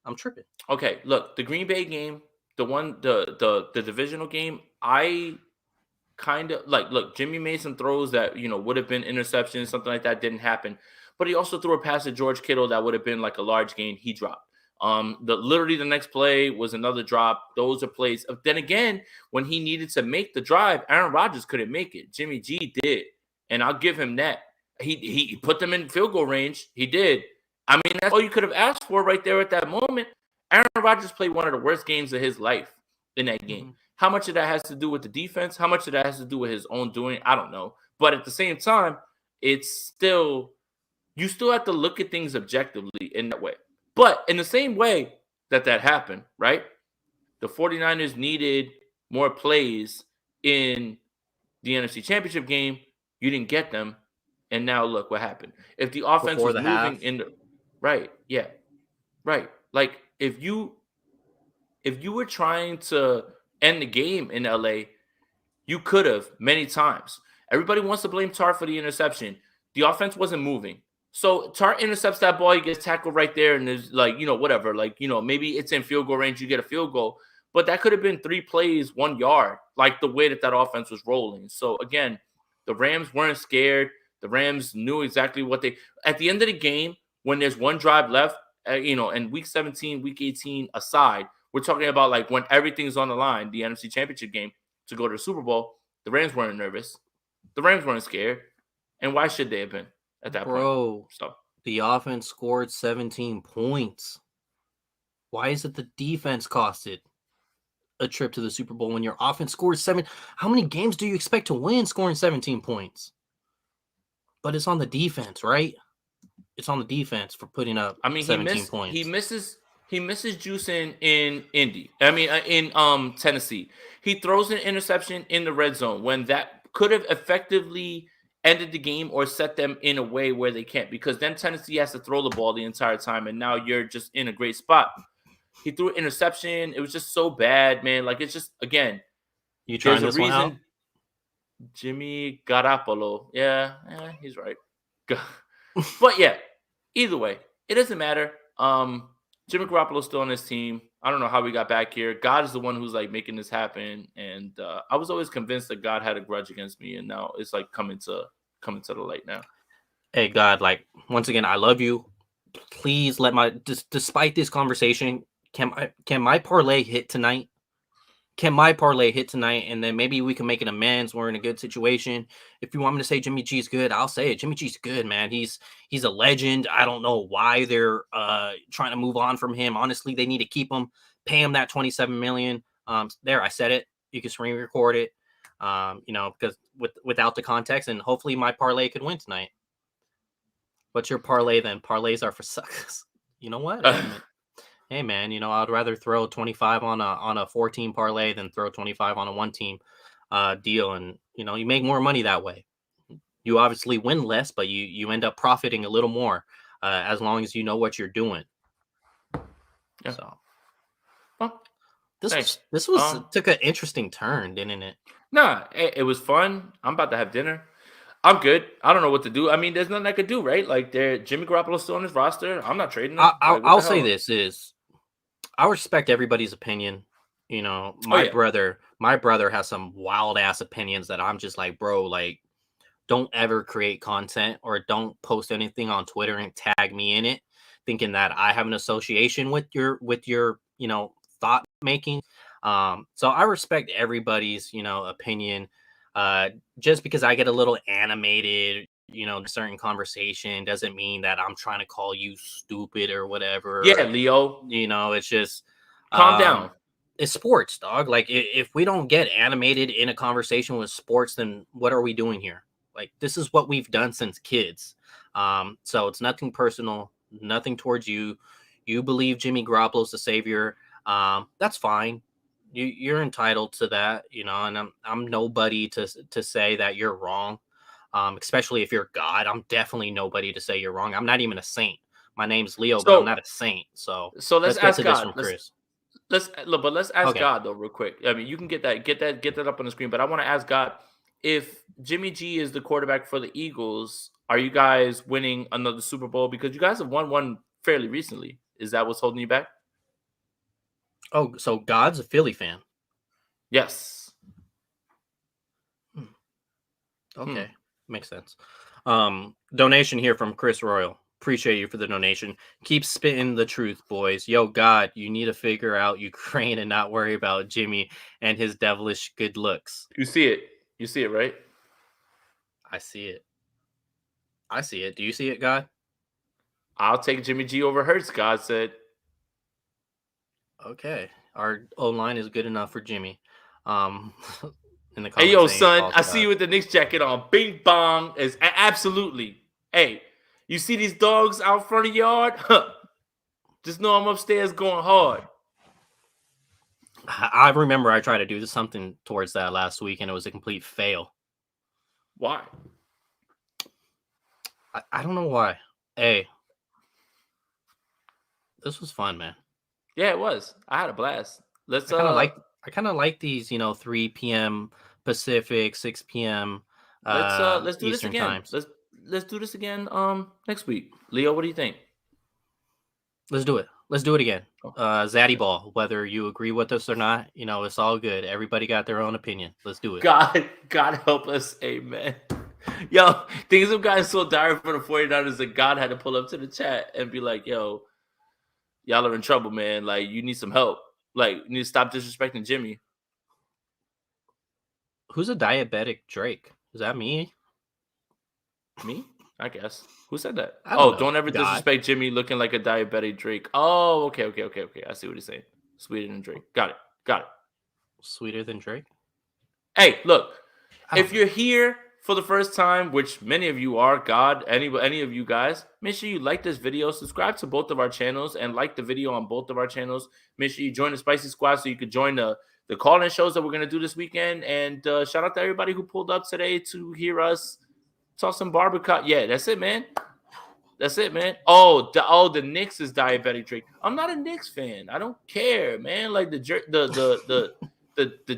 I'm tripping. Okay, look, the Green Bay game, the divisional game, I kind of look, Jimmy made some throws that would have been interceptions, something like that didn't happen. But he also threw a pass to George Kittle that would have been like a large gain. He dropped. Literally the next play was another drop. Those are plays. Then again, when he needed to make the drive, Aaron Rodgers couldn't make it. Jimmy G did, and I'll give him that. He put them in field goal range. He did. I mean, that's all you could have asked for right there at that moment. Aaron Rodgers played one of the worst games of his life in that game. How much of that has to do with the defense? How much of that has to do with his own doing? I don't know. But at the same time, it's still, you still have to look at things objectively in that way. But in the same way that happened, right? The 49ers needed more plays in the NFC Championship game. You didn't get them. And now look what happened. If the offense Before was the moving half. in the right, yeah. Right. Like if you were trying to end the game in LA, you could have many times. Everybody wants to blame Tart for the interception. The offense wasn't moving. So Tart intercepts that ball, he gets tackled right there, and there's like, whatever. Like, maybe it's in field goal range, you get a field goal. But that could have been 3 plays, 1 yard, like the way that offense was rolling. So again, the Rams weren't scared. The Rams knew exactly what at the end of the game, when there's 1 drive left, and week 17, week 18 aside, we're talking about like when everything's on the line, the NFC Championship game to go to the Super Bowl. The Rams weren't nervous. The Rams weren't scared. And why should they have been at that point? So the offense scored 17 points. Why is it the defense costed a trip to the Super Bowl when your offense scores 7? How many games do you expect to win scoring 17 points? But it's on the defense, right? It's on the defense for putting up 17 points. He misses juice in Indy. I mean, in Tennessee. He throws an interception in the red zone when that could have effectively ended the game or set them in a way where they can't, because then Tennessee has to throw the ball the entire time, and now you're just in a great spot. He threw an interception. It was just so bad, man. Like, it's just, again, you trying this one out? Jimmy Garoppolo. Yeah, he's right. But yeah, either way, it doesn't matter. Jimmy Garoppolo's still on this team. I don't know how we got back here. God is the one who's like making this happen, and I was always convinced that God had a grudge against me, and now it's like coming to the light now. Hey God, like, once again, I love you. Please let despite this conversation, can my parlay hit tonight? Can my parlay hit tonight? And then maybe we can make an amends. We're in a good situation. If you want me to say Jimmy G's good, I'll say it. Jimmy G's good, man. He's a legend. I don't know why they're trying to move on from him. Honestly, they need to keep him, pay him that $27 million. There, I said it. You can screen record it. Because without the context, and hopefully my parlay could win tonight. What's your parlay then? Parlays are for suckers. You know what? Hey man, I'd rather throw 25 on a 4-team parlay than throw 25 on a 1-team deal, and you make more money that way. You obviously win less, but you end up profiting a little more as long as you know what you're doing. Yeah. So, well, this took an interesting turn, didn't it? Nah, it was fun. I'm about to have dinner. I'm good. I don't know what to do. I mean, there's nothing I could do, right? Like, Jimmy Garoppolo's still on his roster. I'm not trading him. I'll say this is, I respect everybody's opinion. My brother has some wild ass opinions that I'm just like, bro, like, don't ever create content or don't post anything on Twitter and tag me in it, thinking that I have an association with your thought making. So I respect everybody's opinion. Just because I get a little animated, certain conversation doesn't mean that I'm trying to call you stupid or whatever. Yeah, Leo. It's just calm down. It's sports, dog. Like, if we don't get animated in a conversation with sports, then what are we doing here? Like, this is what we've done since kids. So it's nothing personal, nothing towards you. You believe Jimmy Garoppolo's the savior. That's fine. You're entitled to that, and I'm nobody to say that you're wrong. Especially if you're God. I'm definitely nobody to say you're wrong. I'm not even a saint. My name's Leo, but I'm not a saint. So let's ask God. Let's ask Okay. God though, real quick. I mean, you can get that up on the screen, but I want to ask God, if Jimmy G is the quarterback for the Eagles, are you guys winning another Super Bowl? Because you guys have won one fairly recently. Is that what's holding you back? Oh, so God's a Philly fan. Yes. Okay. Makes sense. Donation here from Chris Royal. Appreciate you for the donation. Keep spitting the truth, boys. Yo, God, you need to figure out Ukraine and not worry about Jimmy and his devilish good looks. You see it. You see it, right? I see it. I see it. Do you see it, God? I'll take Jimmy G over Hurts, God said. Okay. Our O-line is good enough for Jimmy. In the Hey, comments yo, saying son, false I see God. you with the Knicks jacket on. Bing bong. Absolutely. Hey, you see these dogs out front of yard? Huh. Just know I'm upstairs going hard. I remember I tried to do something towards that last week, and it was a complete fail. Why? I don't know why. Hey, this was fun, man. Yeah, it was. I had a blast. Let's I kind of like these, 3 p.m. Pacific, 6 p.m. let's do this Eastern again. times. Let's do this again next week. Leo, what do you think? Let's do it. Let's do it again. Oh, Zaddy okay. ball, whether you agree with us or not, it's all good. Everybody got their own opinion. Let's do it. God help us. Amen. Yo, things have gotten so dire for the 49ers that God had to pull up to the chat and be like, yo, y'all are in trouble, man. Like, you need some help. Like, you need to stop disrespecting Jimmy. Who's a diabetic Drake? Is that me? Me? I guess. Who said that? I don't Oh, know. don't ever God. disrespect Jimmy looking like a diabetic Drake. Oh, okay. I see what he's saying. Sweeter than Drake. Got it. Sweeter than Drake? Hey, look. I don't If know. you're here for the first time, which many of you are, God, any of you guys, make sure you like this video, subscribe to both of our channels, and like the video on both of our channels. Make sure you join the Spicy Squad so you could join the call-in shows that we're going to do this weekend. And shout out to everybody who pulled up today to hear us talk some barbecue. Yeah, that's it, man. That's it, man. The Knicks is diabetic Drake. I'm not a Knicks fan. I don't care, man. Like the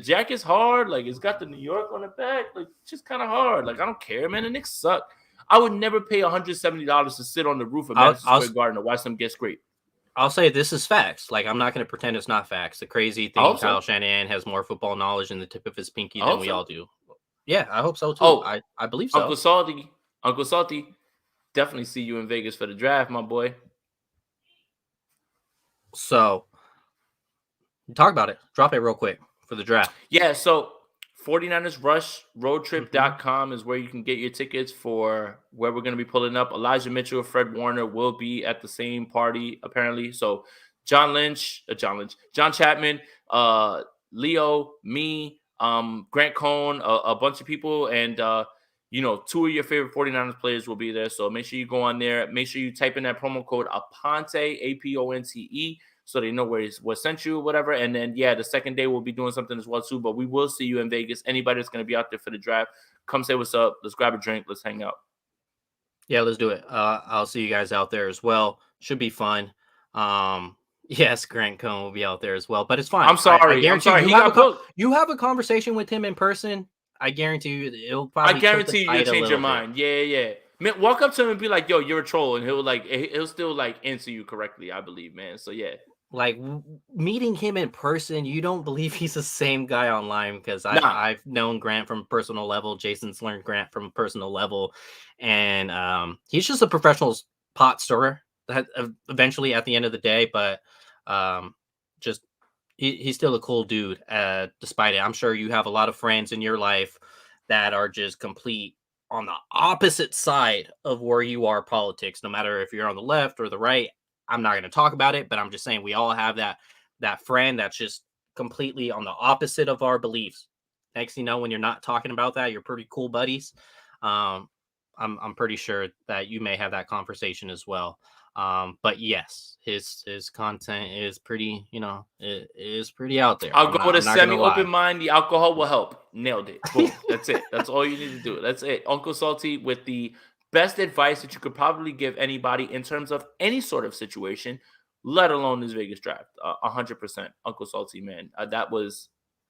jacket's hard. Like it's got the New York on the back. Like it's just kind of hard. Like I don't care, man. The Knicks suck. I would never pay $170 to sit on the roof of Madison Square Garden to watch them get scraped. I'll say this is facts. Like I'm not going to pretend it's not facts. The crazy thing, Kyle Shanahan has more football knowledge in the tip of his pinky than we all do. Yeah, I hope so too. Oh, I believe so. Uncle Salty, definitely see you in Vegas for the draft, my boy. So, talk about it. Drop it real quick for the draft. Yeah, so 49ers Rush roadtrip.com is where you can get your tickets for where we're going to be pulling up. Elijah Mitchell, Fred Warner will be at the same party, apparently. So John Chapman, Leo, me, Grant Cohn, a bunch of people, and two of your favorite 49ers players will be there. So make sure you go on there. Make sure you type in that promo code APONTE, APONTE, so they know what sent you or whatever. And then, the second day we'll be doing something as well, too. But we will see you in Vegas. Anybody that's going to be out there for the draft, come say what's up. Let's grab a drink. Let's hang out. Yeah, let's do it. I'll see you guys out there as well. Should be fun. Yes, Grant Cohn will be out there as well, but it's fine. I'm sorry. I guarantee you have a conversation with him in person. I guarantee you it'll probably. I guarantee you'll change your mind. Yeah. Man, walk up to him and be like, "Yo, you're a troll," and he'll still answer you correctly. I believe, man. So yeah. Like meeting him in person, you don't believe he's the same guy online because I've known Grant from a personal level. Jason's learned Grant from a personal level, and he's just a professional pot stirrer. That eventually, at the end of the day, but just he's still a cool dude. Despite it, I'm sure you have a lot of friends in your life that are just complete on the opposite side of where you are politics. No matter if you're on the left or the right. I'm not going to talk about it, but I'm just saying we all have that friend that's just completely on the opposite of our beliefs. Next thing you know, when you're not talking about that, you're pretty cool buddies. I'm pretty sure that you may have that conversation as well. But yes, his content is pretty, it is pretty out there. I'll go with a semi-open mind. The alcohol will help. Nailed it. Boom. That's it. That's all you need to do. That's it. Uncle Salty with the best advice that you could probably give anybody in terms of any sort of situation, let alone this Vegas draft. 100%. Uncle Salty, man. That was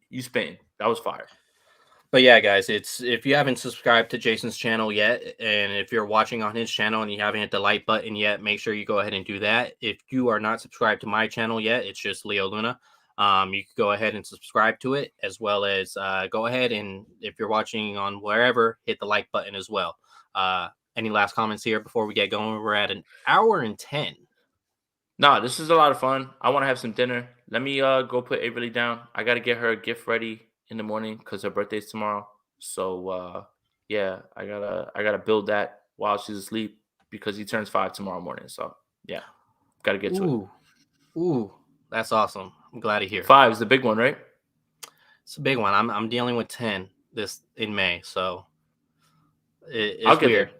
you spin. That was fire. But yeah, guys, if you haven't subscribed to Jason's channel yet, and if you're watching on his channel and you haven't hit the like button yet, make sure you go ahead and do that. If you are not subscribed to my channel yet, it's just Leo Luna. You can go ahead and subscribe to it, as well as go ahead and if you're watching on wherever, hit the like button as well. Any last comments here before we get going? We're at an hour and 10. No, this is a lot of fun. I want to have some dinner. Let me go put Avery down. I got to get her a gift ready in the morning because her birthday's tomorrow. So yeah, I gotta build that while she's asleep because he turns 5 tomorrow morning. So yeah, got to get to it. Ooh, that's awesome. I'm glad to hear. 5 is the big one, right? It's a big one. I'm dealing with 10 in May, so I'll it's get weird. there.